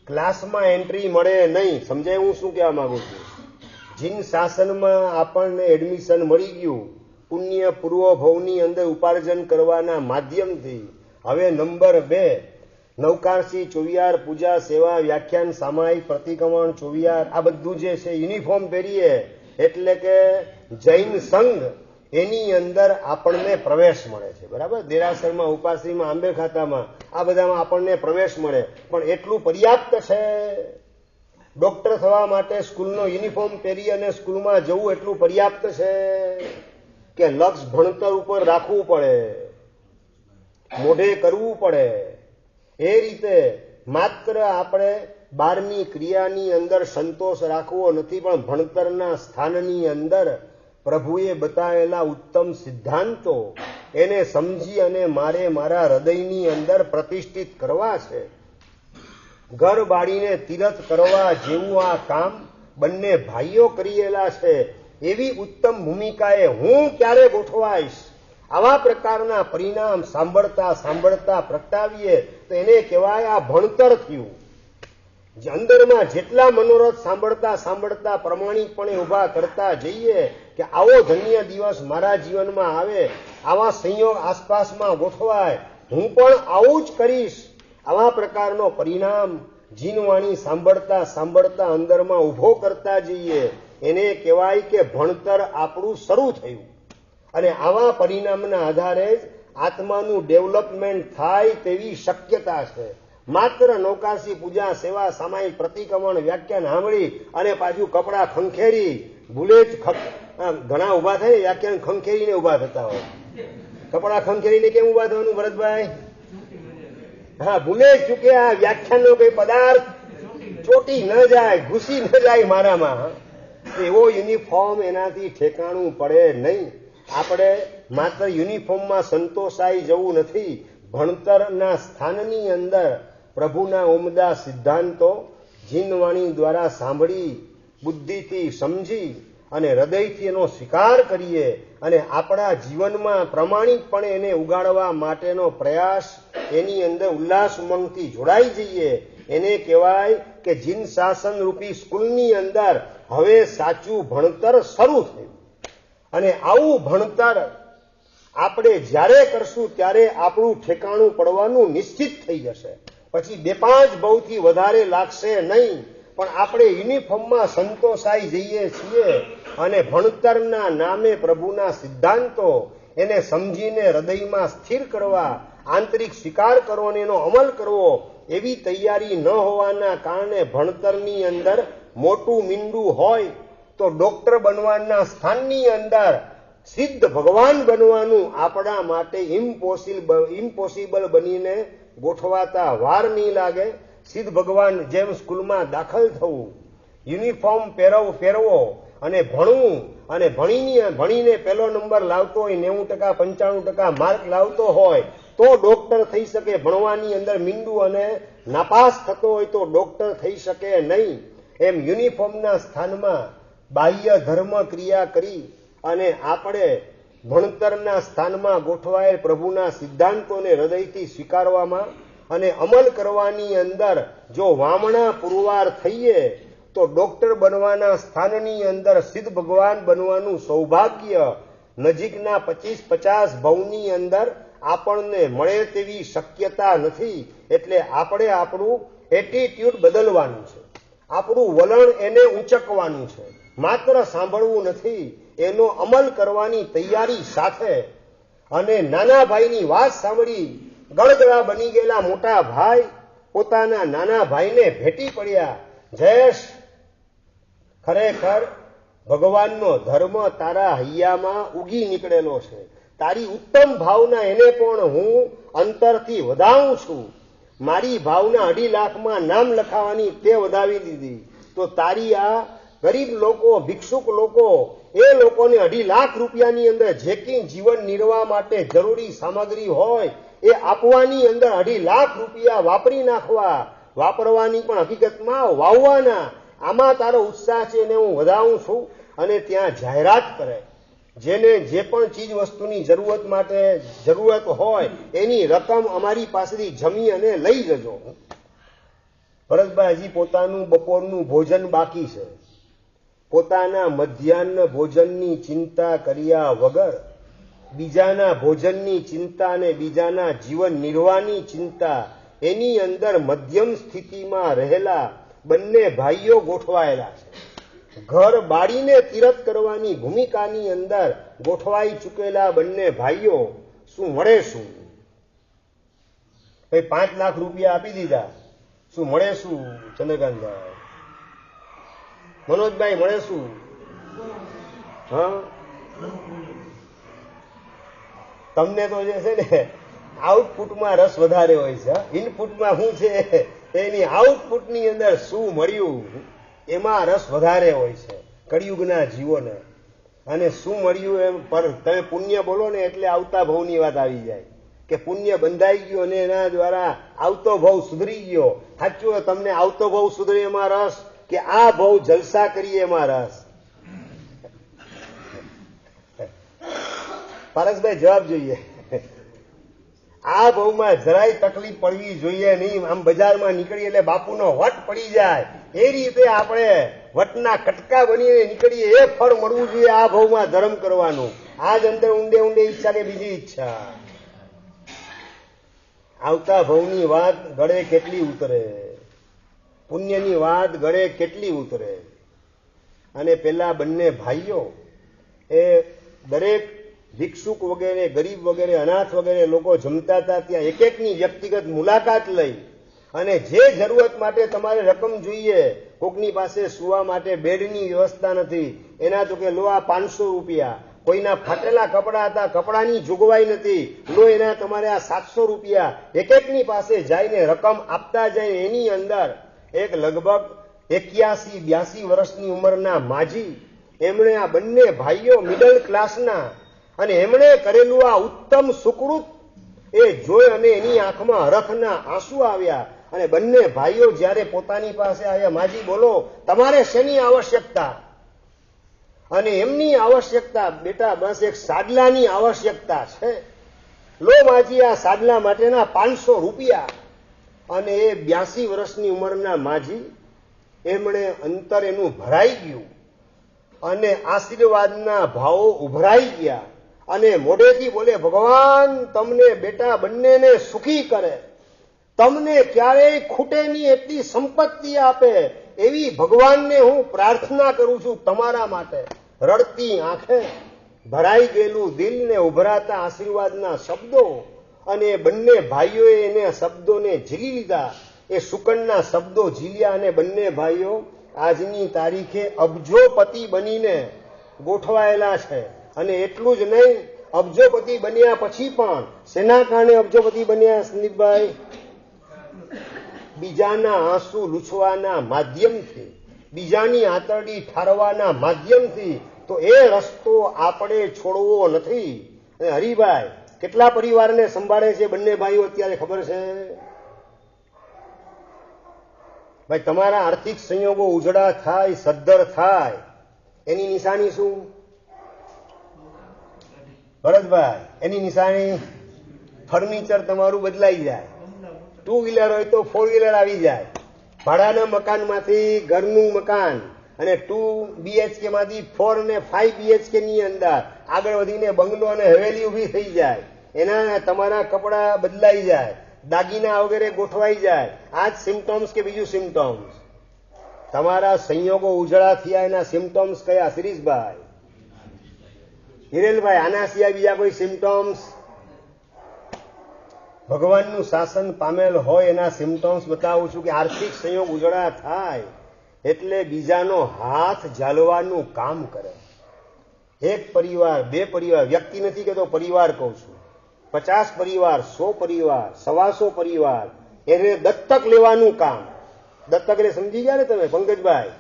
ક્લાસમાં એન્ટ્રી મળે નહીં. સમજાય હું શું કહેવા માંગુ છું? જીન શાસનમાં આપણને એડમિશન મળી ગયું પુણ્ય પૂર્વ ભવની અંદર ઉપાર્જન કરવાના માધ્યમથી. હવે નંબર 2, નૌકાશી, ચોવિયાર, પૂજા, સેવા, વ્યાખ્યાન, સામાયિક, પ્રતિક્રમણ, ચોવિયાર, આ બધું જે છે યુનિફોર્મ પહેરીએ એટલે કે જૈન સંઘ એની અંદર આપણને પ્રવેશ મળે છે. બરાબર? દેરાસરમાં, ઉપાશ્રીમાં, આંબે ખાતામાં, આ બધામાં આપણને પ્રવેશ મળે. પણ એટલું પર્યાપ્ત છે? ડોક્ટર થવા માટે સ્કૂલનો યુનિફોર્મ પહેરી અને સ્કૂલમાં જવું એટલું પર્યાપ્ત છે કે લક્ષ ભણતર ઉપર રાખવું પડે, મોઢે કરવું પડે? એ રીતે માત્ર આપણે બહારની ક્રિયાની અંદર સંતોષ રાખવો નથી પણ ભણતરના સ્થાનની અંદર પ્રભુએ બતાવેલા ઉત્તમ સિદ્ધાંતો એને સમજી અને મારે મારા હૃદયની અંદર પ્રતિષ્ઠિત કરવા છે. ઘર બાળીને તીરથ કરવા જેવું આ કામ બંને ભાઈઓ કરેલા છે એવી ઉત્તમ ભૂમિકાએ હું ક્યારે ગોઠવાઈશ? આવા પ્રકારના પરિણામ સાંભળતા સાંભળતા પ્રગટાવીએ તો એને કહેવાય આ ભણતર થયું. અંદરમાં જેટલા મનોરથ સાંભળતા સાંભળતા પ્રમાણિકપણે ઉભા કરતા જઈએ કે આવો ધન્ય દિવસ મારા જીવનમાં આવે, આવા સંયોગ આસપાસમાં ગોઠવાય, હું પણ આવું જ કરીશ, આવા પ્રકારનો પરિણામ જીનવાણી સાંભળતા સાંભળતા અંદરમાં ઉભો કરતા જઈએ એને કહેવાય કે ભણતર આપણું શરૂ થયું. અને આવા પરિણામના આધારે જ આત્માનું ડેવલપમેન્ટ થાય તેવી શક્યતા છે. માત્ર નૌકાશી પૂજા સેવા સામાયિક પ્રતિક્રમણ વ્યાખ્યાન સાંભળી અને પાછું કપડા ખંખેરી ભૂલે જ ઘણા ઉભા થાય વ્યાખ્યાન ખંખેરીને ઉભા થતા હોય. કપડા ખંખેરીને કેમ ઉભા થવાનું ભરતભાઈ? હા, ભૂલે જ ચૂકે આ વ્યાખ્યાનનો કઈ પદાર્થ ચોટી ન જાય, ઘૂસી ન જાય મારામાં. એવો યુનિફોર્મ એનાથી ઠેકાણું પડે નહીં. આપણે માત્ર યુનિફોર્મમાં સંતોષાઈ જવું નથી. ભણતરના સ્થાનની અંદર પ્રભુના ઉમદા સિદ્ધાંતો જીનવાણી દ્વારા સાંભળી, બુદ્ધિથી સમજી અને હૃદયથી એનો સ્વીકાર કરીએ અને આપણા જીવનમાં પ્રમાણિકપણે એને ઉગાડવા માટેનો પ્રયાસ, એની અંદર ઉલ્લાસ ઉમંગથી જોડાઈ જઈએ. એને કહેવાય કે જીન શાસન રૂપી સ્કૂલની અંદર હવે સાચું ભણતર શરૂ થયું. અને આવું ભણતર આપણે જ્યારે કરશું ત્યારે આપણું ઠેકાણું પડવાનું નિશ્ચિત થઈ જશે. પછી 2-5 બહુથી વધારે લાગશે નહીં, પણ આપણે યુનિફોર્મમાં સંતોષાઈ જઈએ છીએ અને ભણતરના નામે પ્રભુના સિદ્ધાંતો એને સમજીને હૃદયમાં સ્થિર કરવા, આંતરિક સ્વીકાર કરવો અને એનો અમલ કરવો એવી તૈયારી ન હોવાના કારણે ભણતરની અંદર મોટું મીંડું હોય તો ડોક્ટર બનવાના સ્થાનની અંદર સિદ્ધ ભગવાન બનવાનું આપણા માટે ઇમ્પોસિબલ બનીને ગોઠવાતા વાર નહીં લાગે. સિદ્ધ ભગવાન જેમ સ્કૂલમાં દાખલ થવું, યુનિફોર્મ પહેરવો અને ભણવું અને ભણીને પહેલો નંબર લાવતો હોય, 90% 95% માર્ક લાવતો હોય તો ડોક્ટર થઈ શકે. ભણવાની અંદર મીંડું અને નાપાસ થતો હોય તો ડોક્ટર થઈ શકે નહીં. એમ યુનિફોર્મના સ્થાનમાં બાહ્ય ધર્મ ક્રિયા કરી અને આપણે ભણતરના સ્થાનમાં ગોઠવાયેલ પ્રભુના સિદ્ધાંતોને હૃદયથી સ્વીકારવામાં અને અમલ કરવાની અંદર જો વામણા પુરવાર થઈએ તો ડોક્ટર બનવાના સ્થાનની અંદર સિદ્ધ ભગવાન બનવાનું સૌભાગ્ય નજીકના 25-50 ભવની અંદર આપણને મળે તેવી શક્યતા નથી. એટલે આપણે આપણું એટીટ્યુડ બદલવાનું છે, આપણું વલણ એને ઊંચકવાનું છે. માત્ર સાંભળવું નથી, એનો અમલ કરવાની તૈયારી સાથે. અને નાના ભાઈની વાત સાંભળી ગળગળા બની ગયેલા મોટા ભાઈ પોતાના નાના ભાઈને ભેટી પડ્યા. જયેશ, ખરેખર ભગવાનનો ધર્મ તારા હૈયામાં ઉગી નીકળેલો છે. તારી ઉત્તમ ભાવના એને પણ હું અંતરથી વધાવું છું. મારી ભાવના 2.5 લાખમાં નામ લખાવાની તે વધાવી દીધી તો તારી આ ગરીબ લોકો, ભિક્ષુક લોકો, એ લોકોને 2.5 લાખ રૂપિયાની અંદર જે કંઈ જીવન નિર્વાહ માટે જરૂરી સામગ્રી હોય એ આપવાની અંદર 2.5 લાખ રૂપિયા વાપરી નાખવા, વાપરવાની પણ હકીકતમાં વાવવાના. આમાં તારો ઉત્સાહ છે એને હું વધાવું છું. અને ત્યાં જાહેરાત કરે, જેને જે પણ ચીજ વસ્તુની જરૂરત હોય એની રકમ અમારી પાસેથી જમી અને લઈ જજો. ભરતભાઈ હજી પોતાનું બપોરનું ભોજન બાકી છે. પોતાના મધ્યાહ્ન ભોજનની ચિંતા કર્યા વગર બીજાના ભોજનની ચિંતા અને બીજાના જીવન નિર્વાહની ચિંતા, એની અંદર મધ્યમ સ્થિતિમાં રહેલા બંને ભાઈઓ ગોઠવાયેલા છે. ઘર બાળીને તીરથ કરવાની ભૂમિકાની અંદર ગોઠવાઈ ચૂકેલા બંને ભાઈઓ શું મળે? શું 5 લાખ રૂપિયા આપી દીધા, શું મળે? શું ચંદ્રકાંતભાઈ, મનોજભાઈ, મળે શું? હા, તમને તો જે છે ને આઉટપુટમાં રસ વધારે હોય છે. ઇનપુટમાં શું છે એની આઉટપુટની અંદર શું મળ્યું એમાં રસ વધારે હોય છે કળિયુગના જીવોને. અને શું મળ્યું એમ પર તમે પુણ્ય બોલો ને એટલે આવતા ભવની વાત આવી જાય કે પુણ્ય બંધાઈ ગયું અને એના દ્વારા આવતો ભવ સુધરી ગયો. સાચું, તમને આવતો ભવ સુધરે એમાં રસ કે આ ભવ જલસા કરીએ એમાં રસ? પારસભાઈ જવાબ જોઈએ. આ ભવમાં જરાય તકલીફ પડવી જોઈએ નહીં. આમ બજારમાં નીકળીએ એટલે બાપુનો વટ પડી જાય એ રીતે આપણે વટના કટકા બનીને નીકળીએ. એ ફળ મળવું જોઈએ આ ભવમાં ધર્મ કરવાનું. આ જ અંદર ઊંડે ઊંડે ઈચ્છા કે બીજી ઈચ્છા? આવતા ભવની વાત ગળે કેટલી ઉતરે, પુણ્યની વાત ગળે કેટલી ઉતરે. અને પેલા બંને ભાઈઓ એ દરેક ભિક્ષુક વગેરે, ગરીબ વગેરે, અનાથ વગેરે લોકો જમતા હતા, ત્યાં એક એકની વ્યક્તિગત મુલાકાત લઈ અને જે જરૂરત માટે તમારે રકમ જોઈએ, કોકની પાસે સુવા માટે બેડની વ્યવસ્થા નથી, એના તો કે લો આ 500 રૂપિયા, કોઈના ફાટેલા કપડા હતા, કપડાની જોગવાઈ નથી, લો એના તમારે આ 700 રૂપિયા, એક એકની પાસે જઈને રકમ આપતા જાય. એની અંદર એક લગભગ 81-82 વર્ષની ઉંમરના માજી, એમણે આ બંને ભાઈઓ મિડલ ક્લાસના, અને એમણે કરેલું આ ઉત્તમ સુકૃત એ જોઈ અને એની આંખમાં હરખના આંસુ આવ્યા. અને બંને ભાઈઓ જ્યારે પોતાની પાસે આવ્યા, માજી બોલો તમારે શેની આવશ્યકતા? અને એમની આવશ્યકતા, બેટા બસ એક સાડલાની આવશ્યકતા છે, લો માજી આ સાડલા માટેના 500 રૂપિયા. અને એ 82 વર્ષની ઉંમરના માજી, એમણે અંતર એનું ભરાઈ ગયું અને આશીર્વાદના ભાવો ઉભરાઈ ગયા અને મોઢેથી બોલે, ભગવાન તમને બેટા બંનેને સુખી કરે, તમને ક્યારેય ખૂટે નહીં એટલી સંપત્તિ આપે, એવી ભગવાનને હું પ્રાર્થના કરું છું તમારા માટે. રડતી આંખે, ભરાઈ ગયેલું દિલ ને ઉભરાતા આશીર્વાદના શબ્દો, અને બંને ભાઈઓએ એને શબ્દોને ઝીલી લીધા. એ સુકનના શબ્દો ઝીલ્યા અને બંને ભાઈઓ આજની તારીખે અબજોપતિ બનીને ગોઠવાયેલા છે. અને એટલું જ નહીં, અબજોપતિ બન્યા પછી પણ શેના કારણે અબજોપતિ બન્યા સંદીપભાઈ? બીજાના આંસુ લૂછવાના માધ્યમથી, બીજાની આંતરડી ઠારવાના માધ્યમથી. તો એ રસ્તો આપણે છોડવો નથી. અને હરિભાઈ કેટલા પરિવારને સંભાળે છે બંને ભાઈઓ અત્યારે ખબર છે? ભાઈ તમારા આર્થિક સંયોગો ઉજળા થાય, સદ્ધર થાય, એની નિશાની શું ભરતભાઈ? એની નિશાની ફર્નિચર તમારું બદલાઈ જાય, 2 વ્હીલર હોય તો 4 વ્હીલર આવી જાય, ભાડાના મકાનમાંથી ઘરનું મકાન, અને 2 BHK માંથી 4 અને 5 BHK ની અંદર આગળ વધીને બંગલો અને હવેલી ઉભી થઈ જાય. એના તમારા કપડા બદલાઈ જાય, દાગીના વગેરે ગોઠવાઈ જાય. આ જ સિમ્ટોમ્સ કે બીજું સિમ્ટોમ્સ? તમારા સંયોગો ઉજળા થયા એના સિમ્ટોમ્સ કયા શિરીષભાઈ, હિરેલભાઈ? આના સિવાય બીજા કોઈ સિમ્ટોમ્સ? ભગવાનનું શાસન પામેલ હોય એના સિમ્ટોમ્સ બતાવું છું કે આર્થિક સંયોગ ઉજળા થાય એટલે બીજાનો હાથ ઝાલવાનું કામ કરે. એક પરિવાર, 2 પરિવાર, વ્યક્તિ નથી કહેતો, પરિવાર કહું છું, 50 પરિવાર, 100 પરિવાર, 125 પરિવાર, એને દત્તક લેવાનું કામ. દત્તક એટલે સમજી ગયા ને તમે પંકજભાઈ?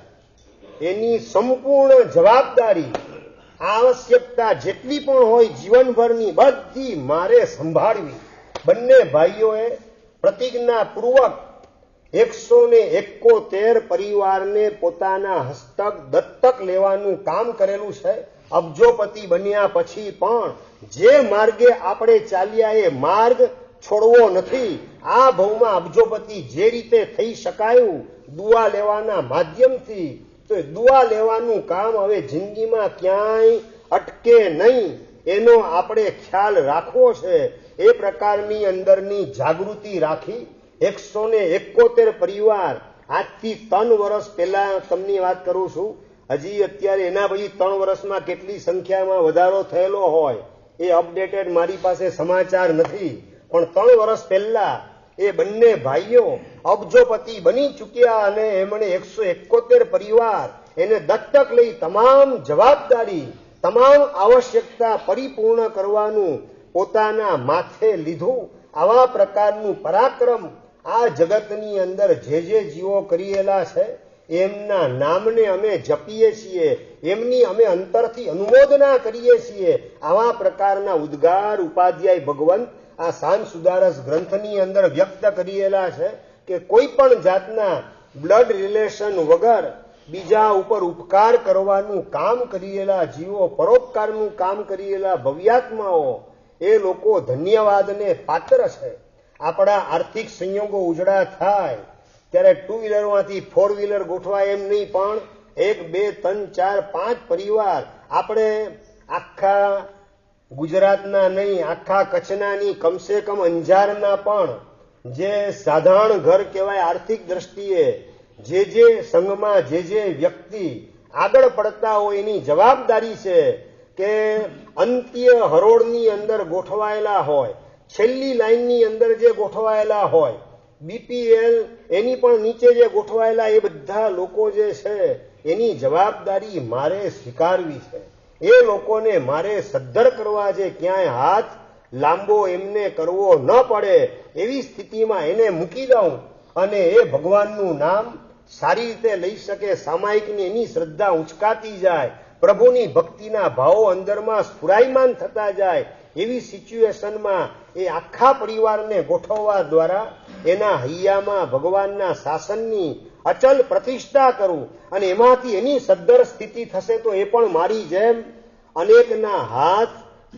એની સંપૂર્ણ જવાબદારી, આવશ્યકતા જેટલી પણ હોય જીવનભરની બધી મારે સંભાળવી. બંને ભાઈઓએ પ્રતિજ્ઞાપૂર્વક 171 પરિવારને પોતાના હસ્તક દત્તક લેવાનું કામ કરેલું છે. અબજોપતિ બન્યા પછી પણ જે માર્ગે આપણે ચાલ્યા એ માર્ગ છોડવો નથી. આ ભવમાં અબજોપતિ જે રીતે થઈ શકાયું દુઆ લેવાના માધ્યમથી, તો દુઆ લેવાનું કામ હવે જિંદગીમાં ક્યાંય અટકે નહીં, એનો આપણે ખ્યાલ રાખવો છે. એ પ્રકારની અંદરની જાગૃતિ રાખી 171 પરિવાર આજથી 3 વર્ષ પહેલા તમને વાત કરું છું. હજી અત્યારે એના પછી 3 વર્ષમાં કેટલી સંખ્યામાં વધારો થયેલો હોય એ અપડેટેડ મારી પાસે સમાચાર નથી, પણ 3 વર્ષ પહેલા એ બંને ભાઈઓ અબજોપતિ બની ચૂક્યા અને એમણે 171 પરિવાર એને દત્તક લઈ તમામ જવાબદારી, તમામ આવશ્યકતા પરિપૂર્ણ કરવાનું પોતાના માથે લીધું. આવા પ્રકારનું પરાક્રમ આ જગતની અંદર જે જીવો કરેલા છે એમના નામને અમે જપીએ છીએ, એમની અમે અંતરથી અનુમોદના કરીએ છીએ. આવા પ્રકારના ઉદ્ગાર ઉપાધ્યાય ભગવંત આ શાંત સુધારસ ગ્રંથની અંદર વ્યક્ત કરેલા છે કે કોઈ પણ જાતના બ્લડ રિલેશન વગર બીજા ઉપર ઉપકાર કરવાનું કામ કરેલા જીવો, પરોપકારનું કામ કરેલા ભવ્યાત્માઓ, એ લોકો ધન્યવાદને પાત્ર છે. આપણા આર્થિક સંયોગો ઉજળા થાય ત્યારે 2 વ્હીલરમાંથી 4 વ્હીલર ગોઠવાય એમ નહીં, પણ 1, 2, 3, 4, 5 પરિવાર આપણે આખા ગુજરાતના નહીં, આખા કચ્છના નહીં, કમસે કમ અંજારના પણ જે સાધારણ ઘર કહેવાય આર્થિક દ્રષ્ટિએ, જે સંઘમાં જે વ્યક્તિ આગળ પડતા હોય એની જવાબદારી છે કે અંત્ય હરોળની અંદર ગોઠવાયેલા હોય, છેલ્લી લાઈનની અંદર જે ગોઠવાયેલા હોય, બીપીએલ એની પણ નીચે જે ગોઠવાયેલા એ બધા લોકો જે છે એની જવાબદારી મારે સ્વીકારવી છે. એ લોકોને મારે સદ્ધર કરવા છે, ક્યાંય હાથ લાંબો એમને કરવો ન પડે એવી સ્થિતિમાં એને મૂકી દઉં અને એ ભગવાનનું નામ સારી રીતે લઈ શકે, સામાયિકની એની શ્રદ્ધા ઉંચકાતી જાય, પ્રભુની ભક્તિના ભાવો અંદરમાં સ્ફુરાયમાન થતા જાય, એવી સિચ્યુએશનમાં એ આખા પરિવારને ગોઠવવા દ્વારા એના હૈયામાં ભગવાનના શાસનની અચલ પ્રતિષ્ઠા કરું અને એમાંથી એની સદ્ધર સ્થિતિ થશે તો એ પણ મારી જેમ અનેકના હાથ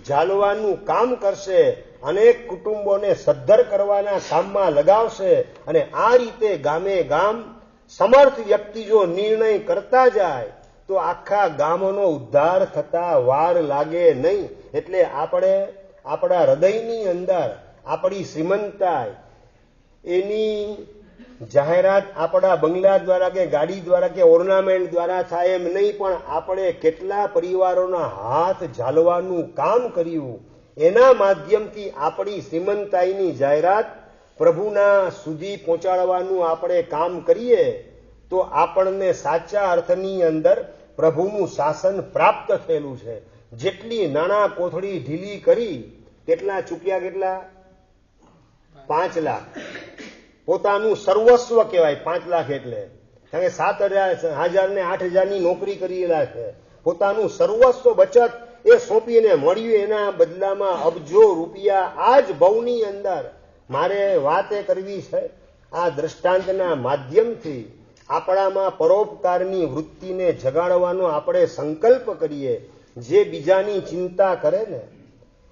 ઝાલવાનું કામ કરશે, અનેક કુટુંબોને સદ્ધર કરવાના કામમાં લગાવશે અને આ રીતે ગામે ગામ સમર્થ વ્યક્તિ જો નિર્ણય કરતા જાય તો આખા ગામનો ઉદ્ધાર થતા વાર લાગે નહીં. એટલે આપણે આપણા હૃદયની અંદર આપણી શ્રીમંતાઈ એની જાહેરાત આપણા બંગલા દ્વારા કે ગાડી દ્વારા કે ઓર્નામેન્ટ દ્વારા થાય એમ નહીં, પણ આપણે કેટલા પરિવારોના હાથ ઝાલવાનું કામ કર્યું એના માધ્યમથી આપણી શ્રીમંતાઈની જાહેરાત પ્રભુના સુધી પહોંચાડવાનું આપણે કામ કરીએ તો આપણને સાચા અર્થની અંદર પ્રભુનું શાસન પ્રાપ્ત થયેલું છે. જેટલી નાણાં કોથળી ઢીલી કરી, કેટલા ચૂક્યા, કેટલા 5 લાખ પોતાનું સર્વસ્વ કહેવાય. 5 લાખ એટલે કારણ કે 7,000 ને 8,000ની નોકરી કરેલા છે. પોતાનું સર્વસ્વ બચત એ સોંપીને મળ્યું, એના બદલામાં અબજો રૂપિયા આ જ ભવની અંદર મારે વાત એ કરવી છે. આ દ્રષ્ટાંતના માધ્યમથી આપણામાં પરોપકારની વૃત્તિને જગાડવાનો આપણે સંકલ્પ કરીએ. જે બીજાની ચિંતા કરે ને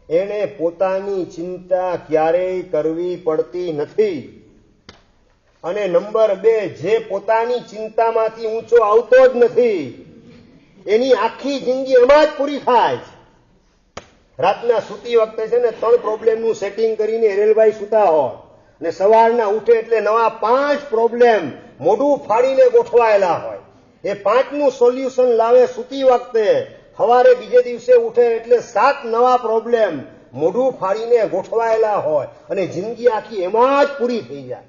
એને પોતાની ચિંતા ક્યારેય કરવી પડતી નથી. અને નંબર 2, જે પોતાની ચિંતામાંથી ઊંચો આવતો જ નથી એની આખી જિંદગી એમાં જ પૂરી થાય છે. રાતના સૂતી વખતે છે ને 3 પ્રોબ્લેમનું સેટિંગ કરીને હિરેલભાઈ સૂતા હોય ને સવારના ઉઠે એટલે નવા 5 પ્રોબ્લેમ મોઢું ફાડીને ગોઠવાયેલા હોય. એ 5નું સોલ્યુશન લાવે સૂતી વખતે, સવારે બીજે દિવસે ઉઠે એટલે 7 નવા પ્રોબ્લેમ મોઢું ફાડીને ગોઠવાયેલા હોય અને જિંદગી આખી એમાં જ પૂરી થઈ જાય.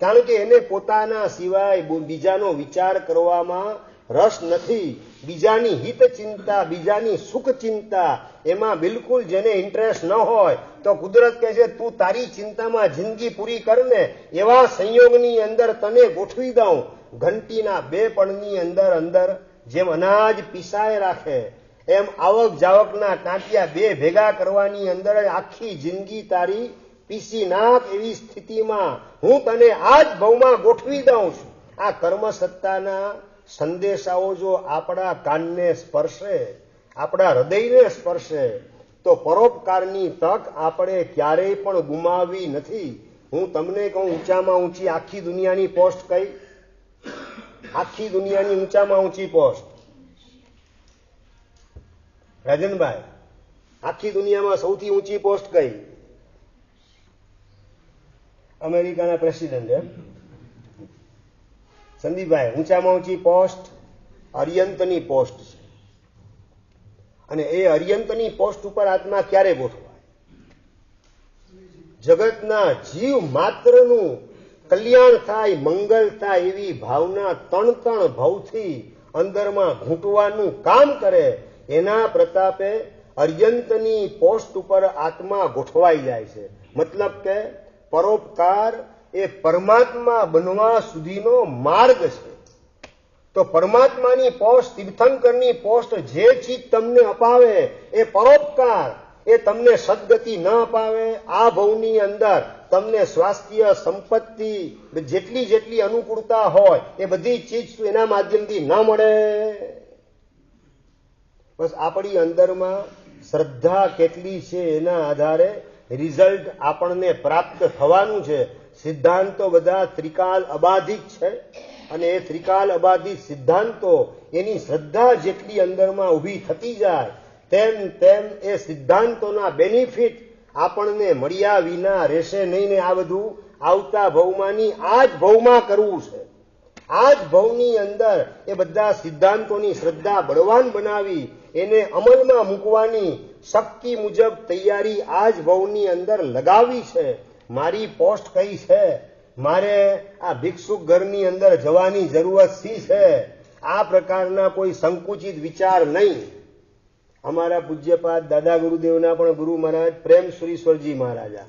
કારણ કે એને પોતાના સિવાય બીજાનો વિચાર કરવામાં રસ નથી. બીજાની હિત ચિંતા, બીજાની સુખ ચિંતા એમાં બિલકુલ જેને ઇન્ટરેસ્ટ ન હોય તો કુદરત કહે છે તું તારી ચિંતામાં જિંદગી પૂરી કરને, એવા સંયોગની અંદર તને ગોઠવી દઉં. ઘંટીના 2 પણની અંદર અંદર જેમ અનાજ પીસાય રાખે એમ આવક જાવકના ટાંટિયા 2 ભેગા કરવાની અંદર આખી જિંદગી તારી પીસી નાખ એવી સ્થિતિમાં હું તને આ જ ભવમાં ગોઠવી દઉં છું. આ કર્મ સત્તાના સંદેશાઓ જો આપણા કાનને સ્પર્શે, આપણા હૃદયને સ્પર્શે તો પરોપકારની તક આપણે ક્યારેય પણ ગુમાવી નથી. હું તમને કહું, ઊંચામાં ઊંચી આખી દુનિયાની પોસ્ટ કઈ? આખી દુનિયાની ઊંચામાં ઊંચી પોસ્ટ રાજનભાઈ, આખી દુનિયામાં સૌથી ઊંચી પોસ્ટ કઈ? અમેરિકાના પ્રેસિડેન્ટ. એમ સંદીપભાઈ, ઊંચામાં ઊંચી પોસ્ટ અર્યંતની પોસ્ટ છે. અને એ અર્યંતની પોસ્ટ ઉપર આત્મા ક્યારે ગોઠવાય? જગતના જીવ માત્રનું કલ્યાણ થાય, મંગલ થાય એવી ભાવના 3 ભવથી અંદરમાં ઘૂંટવાનું કામ કરે, એના પ્રતાપે અર્યંતની પોસ્ટ ઉપર આત્મા ગોઠવાઈ જાય છે. મતલબ કે પરોપકાર એ પરમાત્મા બનવા સુધીનો માર્ગ છે. તો પરમાત્માની પોસ્ટ, તીર્થંકરની પોસ્ટ જે ચીજ તમને અપાવે એ પરોપકાર, એ તમને સદગતિ ન અપાવે. આ ભવની અંદર તમને સ્વાસ્થ્ય, સંપત્તિ, જેટલી અનુકૂળતા હોય એ બધી ચીજ એના માધ્યમથી ન મળે. બસ આપણી અંદરમાં શ્રદ્ધા કેટલી છે એના આધારે રિઝલ્ટ આપણને પ્રાપ્ત થવાનું છે. સિદ્ધાંતો બધા ત્રિકાલ અબાધિત છે અને એ ત્રિકાલ અબાધિત સિદ્ધાંતો એની શ્રદ્ધા જેટલી અંદરમાં ઊભી થતી જાય તેમ તેમ એ સિદ્ધાંતોના બેનિફિટ આપણને મળ્યા વિના રહેશે નહીં. ને આ બધું આવતા ભવમાંની આ જ ભવમાં કરવું છે. આ જ ભવની અંદર એ બધા સિદ્ધાંતોની શ્રદ્ધા બળવાન બનાવી એને અમલમાં મૂકવાની શક્તિ મુજબ તૈયારી આ જ ભવની અંદર લગાવી છે. મારી પોસ્ટ કઈ છે, મારે આ ભિક્ષુક ઘરની અંદર જવાની જરૂરત શી છે, આ પ્રકારના કોઈ સંકુચિત વિચાર નહીં. અમારા પૂજ્યપાદ દાદા ગુરુદેવના પણ ગુરુ મહારાજ પ્રેમ સુરીશ્વરજી મહારાજા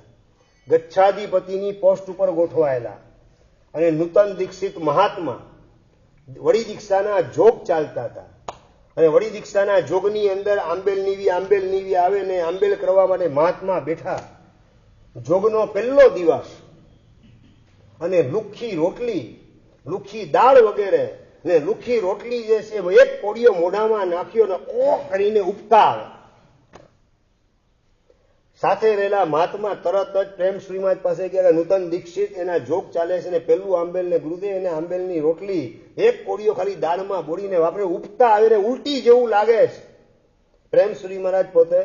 ગચ્છાધિપતિની પોસ્ટ ઉપર ગોઠવાયેલા અને નૂતન દીક્ષિત મહાત્મા વડી દીક્ષાના જોગ ચાલતા હતા. અને વડી દીક્ષાના જોગની અંદર આંબેલ નીવી આવે ને આંબેલ કરવા માટે મહાત્મા બેઠા. જોગનો પહેલો દિવસ અને લુખ્ખી રોટલી, લુખ્ખી દાળ વગેરે ને લુખ્ખી રોટલી જે છે એક કોડિયો મોઢામાં નાખ્યો ને ઓ કરીને ઉપકાર. સાથે રહેલા મહાત્મા તરત જ પ્રેમ શ્રીમાજ પાસે ગયા. નૂતન દીક્ષિત એના જોગ ચાલે છે ને પેલું આંબેલ ને ગુરુદેવ એને આંબેલની રોટલી એક કોડિયો ખાલી દાળમાં બોળીને વાપરે. ઉપતા આવે ને ઉલટી જેવું લાગે છે. પ્રેમ શ્રી મહારાજ પોતે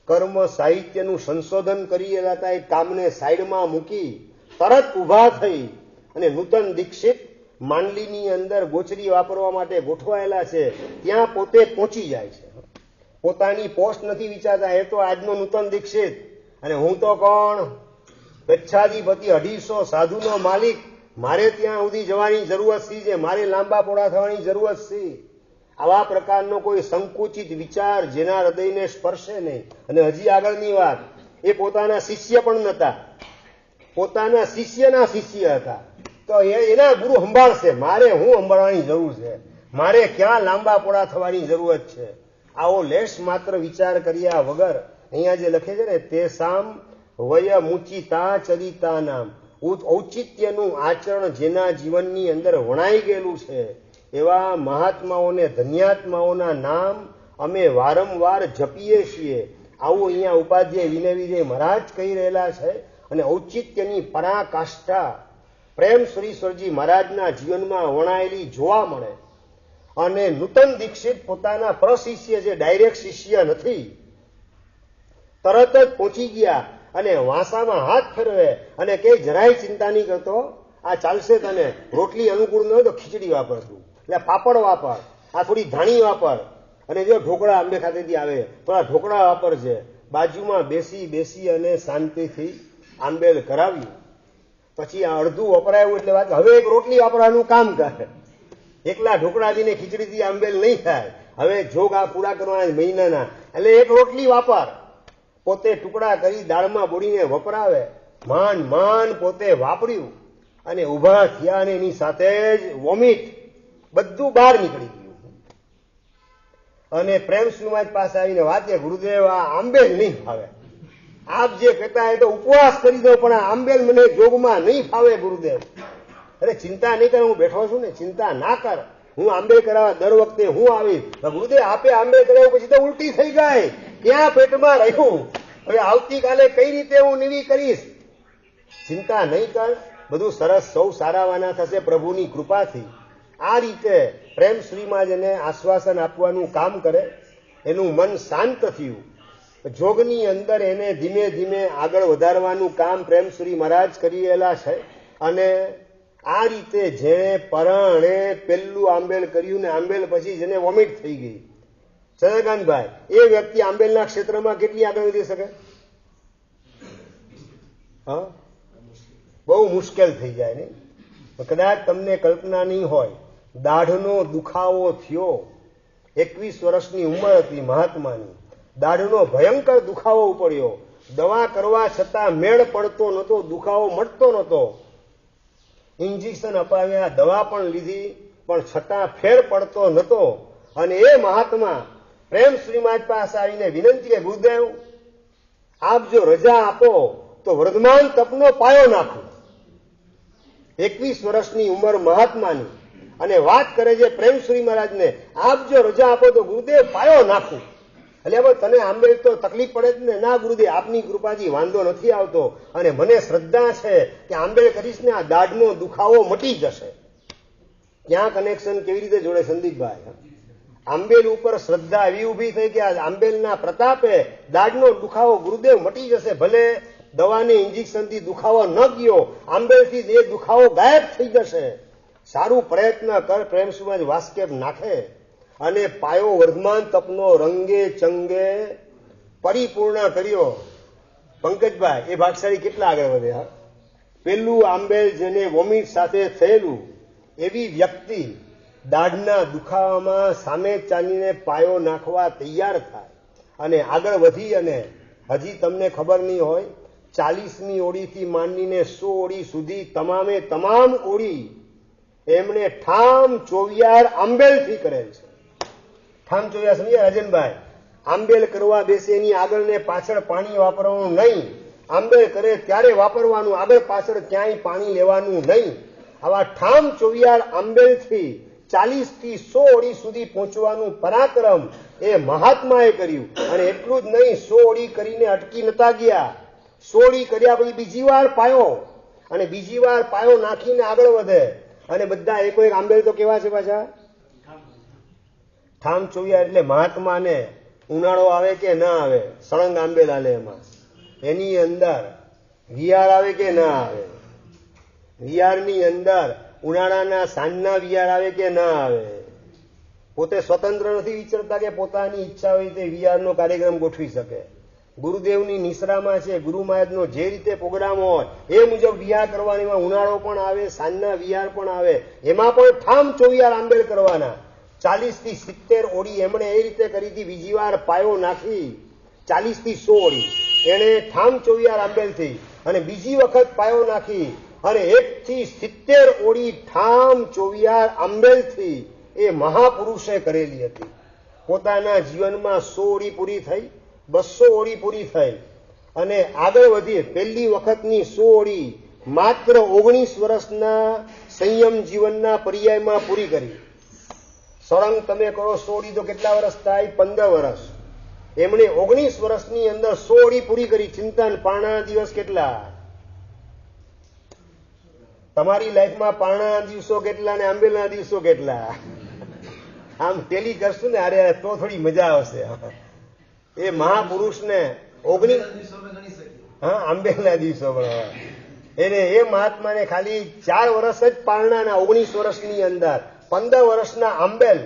કર્મ સાહિત્યનું સંશોધન કરી હતા. એ કામને સાઈડમાં મૂકી તરત ઉભા થઈ અને નૂતન દીક્ષિત માંડલીની અંદર ગોચરી વાપરવા માટે ગોઠવાયેલા છે ત્યાં પોતે પહોંચી જાય છે. પોતાની પોસ્ટ નથી વિચારતા, એ તો આજનો નૂતન દીક્ષિત અને હું તો કોણ, ગચ્છાધિપતિ 250 સાધુનો માલિક. મારે ત્યાં સુધી જવાની જરૂરત શી છે, મારે લાંબા પોળા થવાની જરૂરત શી. આવા પ્રકારનો કોઈ સંકુચિત વિચાર જેના હૃદયને સ્પર્શે નહીં. અને હજી આગળની વાત, એ પોતાના શિષ્ય પણ નહોતા, પોતાના શિષ્યના શિષ્ય હતા. તો એના ગુરુ સંભાળશે, મારે હું સંભાળવાની જરૂર છે, મારે ક્યાં લાંબા પોળા થવાની જરૂરત છે. આવો લેશ માત્ર વિચાર કર્યા વગર અહીંયા જે લખે છે ને તે સામ વય મુચિતા ચરિતા નામ, ઔચિત્યનું આચરણ જેના જીવનની અંદર વણાઈ ગયેલું છે એવા મહાત્માઓને ધન્યાત્માઓના નામ અમે વારંવાર જપીએ છીએ. આવું અહીંયા ઉપાધ્યાય વિનય વિજય મહારાજ કહી રહેલા છે. અને ઔચિત્યની પરાકાષ્ઠા પ્રેમ સુરીશ્વરજી મહારાજના જીવનમાં વણાયેલી જોવા મળે. અને નૂતન દીક્ષિત પોતાના પ્રશિષ્ય છે, ડાયરેક્ટ શિષ્ય નથી, તરત જ પહોંચી ગયા અને વાંસામાં હાથ ફેરવે અને કે જરાય ચિંતા નહીં કરતો, આ ચાલશે તને. રોટલી અનુકૂળ ન હોય તો ખીચડી વાપરતું, એટલે પાપડ વાપર, આ થોડી ધાણી વાપર, અને જો ઢોકળા અંબે ખાતેથી આવે થોડા ઢોકળા વાપરજે. બાજુમાં બેસી અને શાંતિથી આંબેલ કરાવ્યું. પછી આ અડધું વપરાયું એટલે વાત, હવે એક રોટલી વાપરવાનું કામ કરે. એકલા ઢોકળાથી ખીચડીથી આંબેલ નહીં થાય. હવે જોગ આ પૂરા કરવાના મહિનાના, એટલે એક રોટલી વાપર. પોતે ટુકડા કરી દાળમાં બોળીને વપરાવે. માંડ પોતે વાપર્યું અને ઉભા થયા અને એની સાથે જ વોમિટ બધું બહાર નીકળી ગયું. અને પ્રેમ શ્રીમાજ પાસે આવીને વાત કે ગુરુદેવ આ આંબેલ નહીં ફાવે, આપ જે કહેતા એ તો ઉપવાસ કરી દો પણ આ આંબેલ મને જોગમાં નહીં ફાવે ગુરુદેવ. અરે ચિંતા નહીં કર, હું બેઠો છું ને, ચિંતા ના કર, હું આંબેલ કરાવવા દર વખતે હું આવીશ. ગુરુદેવ આપે આંબેલ કરાવ્યું પછી તો ઉલટી થઈ ગઈ, ત્યાં પેટમાં રહ્યું, હવે આવતીકાલે કઈ રીતે હું નિવી કરીશ. ચિંતા નહીં કર, બધું સરસ, સૌ સારાવાના થશે પ્રભુની કૃપાથી. આ રીતે પ્રેમ શ્રીમાં જેને આશ્વાસન આપવાનું કામ કરે, એનું મન શાંત થયું. જોગની અંદર એને ધીમે ધીમે આગળ વધારવાનું કામ પ્રેમ શ્રી મહારાજ કરી રહેલા છે. અને આ રીતે જેણે પરણે પેલું આંબેલ કર્યું ને આંબેલ પછી જેને વોમિટ થઈ ગઈ, ચંદ્રકાંતભાઈ, એ વ્યક્તિ આંબેલના ક્ષેત્રમાં કેટલી આગળ વધી શકે? હા, બહુ મુશ્કેલ થઈ જાય ને. કદાચ તમને કલ્પના નહીં હોય, દાઢનો દુખાવો થયો, 21 વર્ષની ઉંમર હતી મહાત્માની, દાઢનો ભયંકર દુખાવો પડ્યો, દવા કરવા છતાં મેળ પડતો નહોતો, દુખાવો મટતો નહોતો. ઇન્જેક્શન અપાવ્યા, દવા પણ લીધી, પણ છતાં ફેર પડતો નહોતો. અને એ મહાત્મા પ્રેમ શ્રીમાજ પાસે આવીને વિનંતી કે ગુરુદેવ આપ જો રજા આપો તો વર્ધમાન તપનો પાયો નાખું. 21 વર્ષની ઉંમર મહાત્માની અને વાત કરે છે પ્રેમ શ્રી મહારાજને, આપ જો રજા આપો તો ગુરુદેવ પાયો નાખું. એટલે હવે તને આંબેલ તો તકલીફ પડે જ ને. ના ગુરુદેવ, આપની કૃપાથી વાંધો નથી આવતો અને મને શ્રદ્ધા છે કે આંબેલ કરીશ ને આ દાઢનો દુખાવો મટી જશે. ક્યાં કનેક્શન કેવી રીતે જોડે સંદીપભાઈ? આંબેલ ઉપર શ્રદ્ધા એવી ઉભી થઈ કે આ આંબેલના પ્રતાપે દાઢનો દુખાવો ગુરુદેવ મટી જશે. ભલે દવાને ઇન્જેક્શનથી દુખાવો ન ગયો, આંબેલથી એ દુખાવો ગાયબ થઈ જશે. સારું પ્રયત્ન કર. પ્રેમ સુમાજ વાસ્કેપ નાખે અને પાયો વર્ધમાન તપનો રંગે ચંગે પરિપૂર્ણ કર્યો. પંકજભાઈ, એ ભાગશાળી કેટલા આગળ વધ્યા. પેલું આંબેલ જેને વોમિટ સાથે થયેલું, એવી વ્યક્તિ દાઢના દુખાવામાં સામે ચાલીને પાયો નાખવા તૈયાર થાય અને આગળ વધી, અને હજી તમને ખબર નહીં હોય, 40મી ઓળીથી માંડીને 100 ઓળી સુધી તમામે તમામ ઓળી એમણે ઠામ ચોવિયાર આંબેલથી કરેલ છે. ઠામ ચોવિયાર સમજ્યા રાજનભાઈ? આંબેલ કરવા બેસે એની આગળ ને પાછળ પાણી વાપરવાનું નહીં. આંબેલ કરે ત્યારે વાપરવાનું, આગળ પાછળ ક્યાંય પાણી લેવાનું નહીં. આવા ઠામ ચોવિયાર આંબેલથી 40થી 100 ઓળી સુધી પહોંચવાનું પરાક્રમ એ મહાત્માએ કર્યું. અને એટલું જ નહીં, 100 ઓળી કરીને અટકી નતા ગયા. 100 ઓળી કર્યા પછી બીજી વાર પાયો, અને બીજી વાર પાયો નાખીને આગળ વધે. અને બધા એકો એક આંબેલ તો કેવા છે પાછા? ઠામ ચોવિયાર. એટલે મહાત્માને ઉનાળો આવે કે ના આવે, સળંગ આંબેલ હાલે એમાં. એની અંદર વિયાર આવે કે ના આવે, વિયારની અંદર ઉનાળાના સાંજના વિયાર આવે કે ના આવે. પોતે સ્વતંત્ર નથી વિચરતા કે પોતાની ઈચ્છા હોય તે વિયારનો કાર્યક્રમ ગોઠવી શકે. ગુરુદેવની નિશ્રામાં છે, ગુરુ મહારાજનો જે રીતે પ્રોગ્રામ હોય એ મુજબ વિહાર કરવાની. ઉનાળો પણ આવે, સાંજના વિહાર પણ આવે, એમાં પણ ઠામ ચોવિયાર આંબેલ કરવાના. 40થી 70 ઓળી એમણે એ રીતે કરી હતી. બીજી વાર પાયો નાખી 40થી 100 ઓળી એને ઠામ ચોવિયાર આંબેલથી, અને બીજી વખત પાયો નાખી અને 1થી 70 ઓળી ઠામ ચોવિયાર આંબેલથી એ મહાપુરુષે કરેલી હતી. પોતાના જીવનમાં 100 ઓળી પૂરી થઈ, 200 ઓળી પૂરી થઈ, અને આગળ વધી. પહેલી વખતની 100 ઓળી માત્ર 19 વર્ષના સંયમ જીવનના પર્યાયમાં પૂરી કરી. સળંગ તમે કરો 100 ઓળી તો કેટલા વર્ષ થાય? 15 વર્ષ. એમણે 19 વર્ષની અંદર 100 ઓળી પૂરી કરી. ચિંતન, પારણા દિવસ કેટલા તમારી લાઈફમાં? પારણા દિવસો કેટલા ને આંબેલના દિવસો કેટલા? આમ ટેલી કરશું ને, અરે તો થોડી મજા આવશે. એ મહાપુરુષને 19 આંબેલના દિવસો એને એ મહાત્માને ખાલી 4 વર્ષ જ પારણાના 19 વર્ષની અંદર 15 વર્ષના આંબેલ,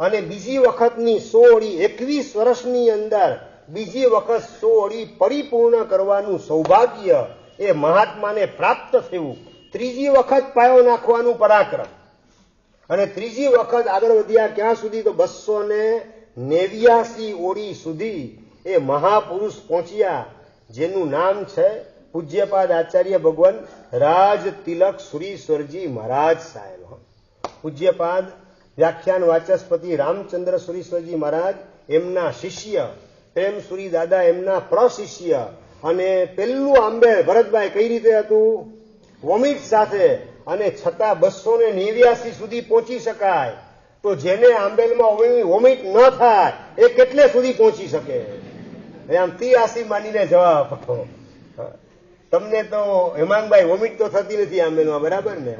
અને બીજી વખતની 100 ઓળી 21 વર્ષની અંદર બીજી વખત 100 ઓળી પરિપૂર્ણ કરવાનું સૌભાગ્ય એ મહાત્માને પ્રાપ્ત થયું. ત્રીજી વખત પાયો નાખવાનું પરાક્રમ, અને ત્રીજી વખત આગળ વધ્યા ક્યાં સુધી? તો 289 ઓળી સુધી એ મહાપુરુષ પહોંચ્યા, જેનું નામ છે પૂજ્યપાદ આચાર્ય ભગવાન રાજ તિલક સુરીશ્વરજી મહારાજ સાહેબ. પૂજ્યપાદ વ્યાખ્યાન વાચસ્પતિ રામચંદ્ર સુરીશ્વરજી મહારાજ, એમના શિષ્ય પ્રેમસુરી દાદા, એમના પ્રશિષ્ય. અને પેલું આંબેલ ભરતભાઈ કઈ રીતે હતું? વોમિટ સાથે, અને છતાં 289 સુધી પહોંચી શકાય. તો જેને આંબેલમાં વોમિટ ન થાય એ કેટલે સુધી પહોંચી શકે? આમ 83 માનીને જવાબ આપો. તમને તો હેમાંગભાઈ વોમિટ તો થતી નથી આંબેલમાં, બરાબર ને?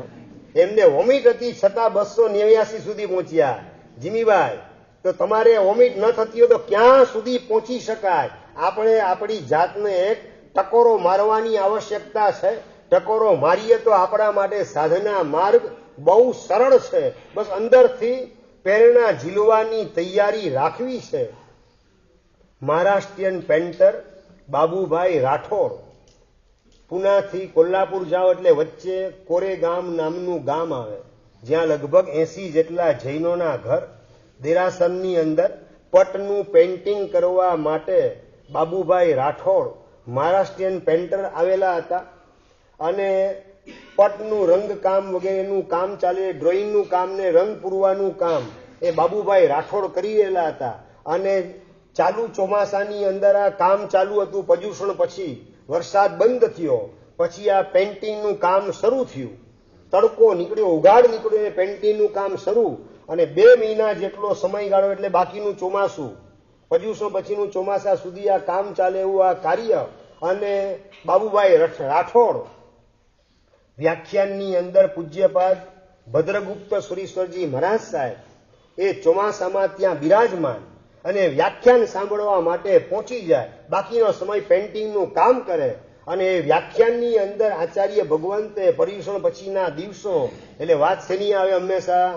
એમને વોમિટ હતી છતાં 289 સુધી પહોંચ્યા. જીમીભાઈ, તો તમારે વોમિટ ન થતી હોય તો ક્યાં સુધી પહોંચી શકાય? આપણે આપણી જાતને એક ટકોરો મારવાની આવશ્યકતા છે. ટકોરો મારીએ તો આપણા માટે સાધના માર્ગ બહુ સરળ છે. બસ અંદરથી પ્રેરણા ઝીલવાની તૈયારી રાખવી છે. મહારાષ્ટ્રીયન પેન્ટર બાબુભાઈ રાઠોડ, પુનાથી કોલ્હાપુર જાઓ એટલે વચ્ચે કોરેગામ નામનું ગામ આવે, જ્યાં લગભગ 80 જેટલા જૈનોના ઘર. દેરાસરની અંદર પટનું પેઇન્ટિંગ કરવા માટે બાબુભાઈ રાઠોડ મહારાષ્ટ્રીયન પેન્ટર આવેલા હતા. અને પટનું રંગકામ વગેરેનું કામ ચાલે, ડ્રોઈંગનું કામ ને રંગ પૂરવાનું કામ એ બાબુભાઈ રાઠોડ કરી રહેલા હતા. અને ચાલુ ચોમાસાની અંદર આ કામ ચાલુ હતું. પ્રદૂષણ પછી વરસાદ બંધ થયો, પછી આ પેઇન્ટિંગનું કામ શરૂ થયું. તડકો નીકળ્યો, ઉઘાડ નીકળ્યો, પેઇન્ટિંગનું કામ શરૂ. અને 2 મહિના જેટલો સમયગાળો, એટલે બાકીનું ચોમાસું, પ્રદૂષણ પછીનું ચોમાસા સુધી આ કામ ચાલે એવું આ કાર્ય. અને બાબુભાઈ રાઠોડ વ્યાખ્યાનની અંદર પૂજ્યપાદ ભદ્રગુપ્ત સુરીશ્વરજી મહારાજ સાહેબ એ ચોમાસામાં ત્યાં બિરાજમાન, અને વ્યાખ્યાન સાંભળવા માટે પહોંચી જાય. બાકીનો સમય પેઇન્ટિંગનું કામ કરે. અને એ વ્યાખ્યાનની અંદર આચાર્ય ભગવંતે પર્યુષણ પછીના દિવસો, એટલે વાત શેની આવે હંમેશા?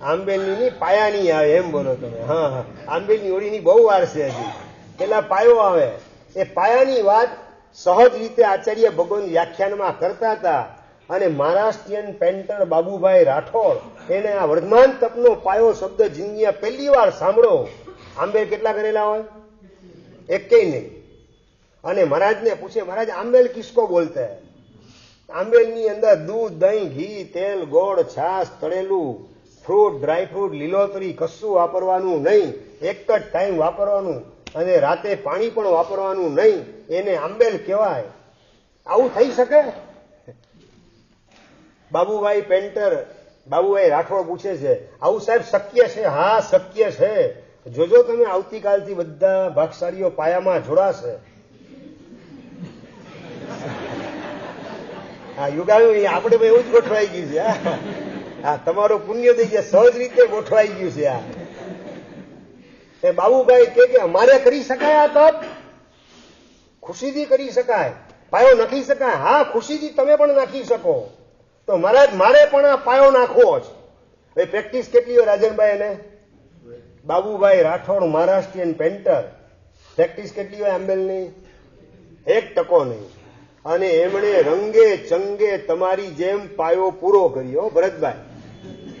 આંબેલની ની પાયાની આવે એમ બોલો તમે. હા હા, આંબેલની ઓળીની બહુ વાર છે હજી, પેલા પાયો આવે. એ પાયાની વાત સહજ રીતે આચાર્ય ભગવાન વ્યાખ્યાનમાં કરતા હતા. અને મહારાષ્ટ્રીયન પેન્ટર બાબુભાઈ રાઠોડ એને આ વર્ધમાન તપનો પાયો શબ્દ જિંદગીમાં પહેલી વાર સાંભળો. આંબેલ કેટલા કરેલા હોય? એકેય નહીં. અને મહારાજને પૂછે, મહારાજ આંબેલ કિસકો બોલતે હૈ? આંબેલની અંદર દૂધ, દહીં, ઘી, તેલ, ગોળ, છાશ, તળેલું ફ્રૂટ, ડ્રાયફ્રૂટ, લીલોતરી કશું વાપરવાનું નહીં. એક જ ટાઈમ વાપરવાનું અને રાતે પાણી પણ વાપરવાનું નહીં. એને આંબેલ કહેવાય. આવું થઈ શકે? બાબુભાઈ પેન્ટર બાબુભાઈ રાઠોડ પૂછે છે, આવું સાહેબ શક્ય છે? હા શક્ય છે. જોજો તમે આવતીકાલથી બધા ભાગશાળીઓ પાયામાં જોડાશે. હા યુગાવી આપણે એવું જ ગોઠવાઈ ગયું છે. હા તમારો પુણ્ય થઈ ગયા, સહજ રીતે ગોઠવાઈ ગયું છે. આ એ બાબુભાઈ કે અમારે કરી શકાય આ તપ? ખુશીથી કરી શકાય. પાયો નાખી શકાય? હા ખુશીથી તમે પણ નાખી શકો. તો મહારાજ મારે પણ આ પાયો નાખવો જ. હવે પ્રેક્ટિસ કેટલી હોય રાજનભાઈ? એને બાબુભાઈ રાઠોડ મહારાષ્ટ્રીયન પેન્ટર, પ્રેક્ટિસ કેટલી હોય આંબેલની? 1% નહીં. અને એમણે રંગે ચંગે તમારી જેમ પાયો પૂરો કર્યો. ભરતભાઈ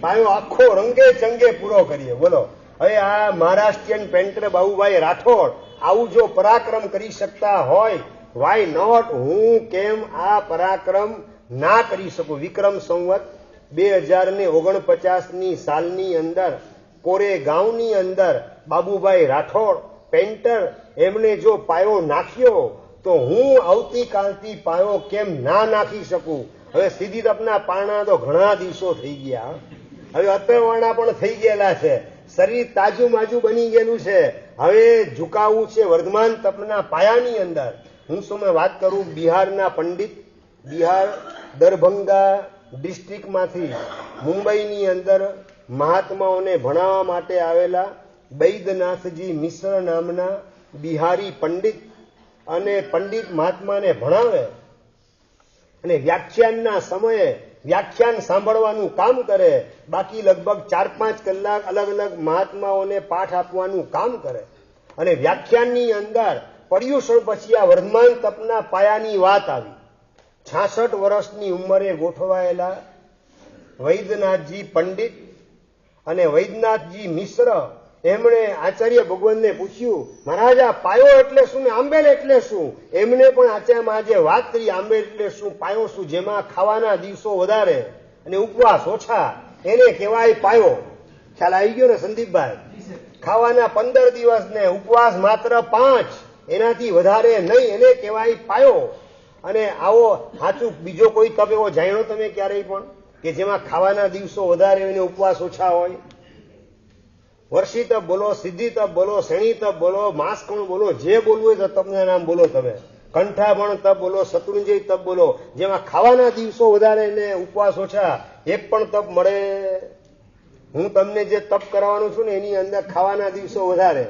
પાયો આખો રંગે ચંગે પૂરો કરીએ. બોલો હવે આ મહારાષ્ટ્રીયન પેન્ટર બાબુભાઈ રાઠોડ આવું જો પરાક્રમ કરી શકતા હોય, વાય નોટ હું કેમ આ પરાક્રમ ના કરી શકું? વિક્રમ સંવત 2049 સાલની અંદર કોરેગાંવની અંદર બાબુભાઈ રાઠોડ પેન્ટર એમણે જો પાયો નાખ્યો તો હું આવતીકાલથી પાયો કેમ ના નાખી શકું? હવે સીધી તપના પારણા તો ઘણા દિવસો થઈ ગયા. હવે અત્રવાણા પણ થઈ ગયેલા છે. શરીર તાજું માજુ બની ગયેલું છે. હવે ઝુકાવું છે વર્ધમાન તપના પાયાની અંદર. હું શું વાત કરું? બિહારના પંડિત, બિહાર દરભંગા ડિસ્ટ્રિક્ટમાંથી મુંબઈની અંદર મહાત્માઓને ભણાવવા માટે આવેલા બૈદ્યનાથજી મિશ્ર નામના બિહારી પંડિત, અને પંડિત મહાત્માને ભણાવે અને વ્યાખ્યાનના સમયે વ્યાખ્યાન સાંભળવાનું કામ કરે. બાકી લગભગ 4-5 કલાક અલગ અલગ મહાત્માઓને પાઠ આપવાનું કામ કરે. અને વ્યાખ્યાનની અંદર પર્યુષણ પછી આ વર્ધમાન તપના પાયાની વાત આવી. 66 વર્ષની ઉંમરે ગોઠવાયેલા વૈદ્યનાથજી પંડિત અને વૈદ્યનાથજી મિશ્ર એમણે આચાર્ય ભગવાનને પૂછ્યું, મહારાજ આ પાયો એટલે શું ને આંબેલ એટલે શું? એમને પણ આચાર્યમાં આજે વાત કરી, આંબેલ એટલે શું, પાયો શું? જેમાં ખાવાના દિવસો વધારે અને ઉપવાસ ઓછા એને કહેવાય પાયો. ખ્યાલ આવી ગયો ને સંદીપભાઈ? ખાવાના 15 દિવસ ને ઉપવાસ માત્ર 5, એનાથી વધારે નહીં, એને કહેવાય પાયો. અને આવો સાચું બીજો કોઈ તપ એવો જાણ્યો તમે ક્યારેય પણ કે જેમાં ખાવાના દિવસો વધારે હોય ને ઉપવાસ ઓછા હોય? વર્ષી તપ બોલો, સિદ્ધિ તપ બોલો, શ્રેણી તપ બોલો, માસકણ બોલો, જે બોલવું હોય તો તપના નામ બોલો તમે. કંઠાભણ તપ બોલો, શત્રુંજય તપ બોલો, જેમાં ખાવાના દિવસો વધારે ને ઉપવાસ ઓછા, એક પણ તપ મળે? હું તમને જે તપ કરાવવાનું છું ને એની અંદર ખાવાના દિવસો વધારે,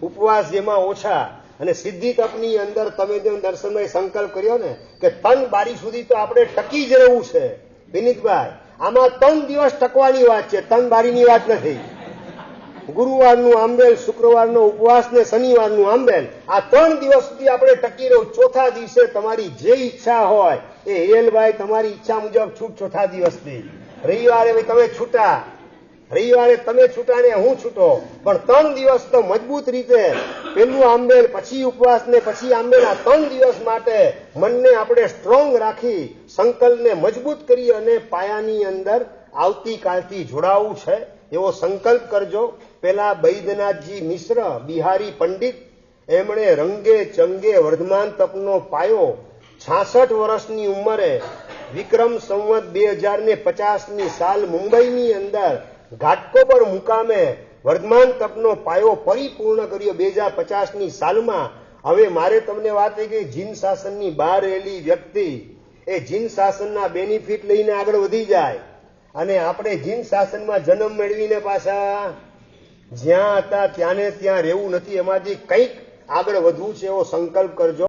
ઉપવાસ જેમાં ઓછા. અને સિદ્ધિ તપની અંદર તમે જો દર્શનભાઈ સંકલ્પ કર્યો ને કે 3 બારી સુધી તો આપણે ટકી જ રહેવું છે. વિનીતભાઈ આમાં 3 દિવસ ટકવાની વાત છે, 3 બારીની વાત નથી. ગુરુવારનું આંબેલ, શુક્રવારનો ઉપવાસ ને શનિવારનું આંબેલ, આ 3 દિવસ સુધી આપણે ટકી રહું. ચોથા દિવસે તમારી જે ઈચ્છા હોય એ હિરેલભાઈ તમારી ઈચ્છા મુજબ છૂટ. ચોથા દિવસથી રવિવારે તમે છૂટા, રવિવારે તમે છૂટા ને હું છૂટો, પણ 3 દિવસ તો મજબૂત રીતે પેલું આંબેલ પછી ઉપવાસ ને પછી આંબેલ, આ 3 દિવસ માટે મનને આપણે સ્ટ્રોંગ રાખી સંકલ્પને મજબૂત કરી અને પાયાની અંદર આવતીકાલથી જોડાવું છે એવો સંકલ્પ કરજો. પેલા બૈદ્યનાથજી મિશ્ર બિહારી પંડિત એમણે રંગે ચંગે વર્ધમાન તપનો પાયો 66 વર્ષની ઉંમરે વિક્રમ સંવત 2050 સાલ મુંબઈની અંદર ઘાટકોપર મુકામે વર્ધમાન તપનો પાયો પરિપૂર્ણ કર્યો 2050 સાલમાં. હવે મારે તમને વાત એ કે જીન શાસનની બહાર રહેલી વ્યક્તિ એ જીન શાસનના બેનિફિટ લઈને આગળ વધી જાય અને આપણે જીન શાસનમાં જન્મ મેળવીને પાછા જ્યાં હતા ત્યાં ને ત્યાં રહેવું નથી. એમાંથી કંઈક આગળ વધવું છે એવો સંકલ્પ કરજો.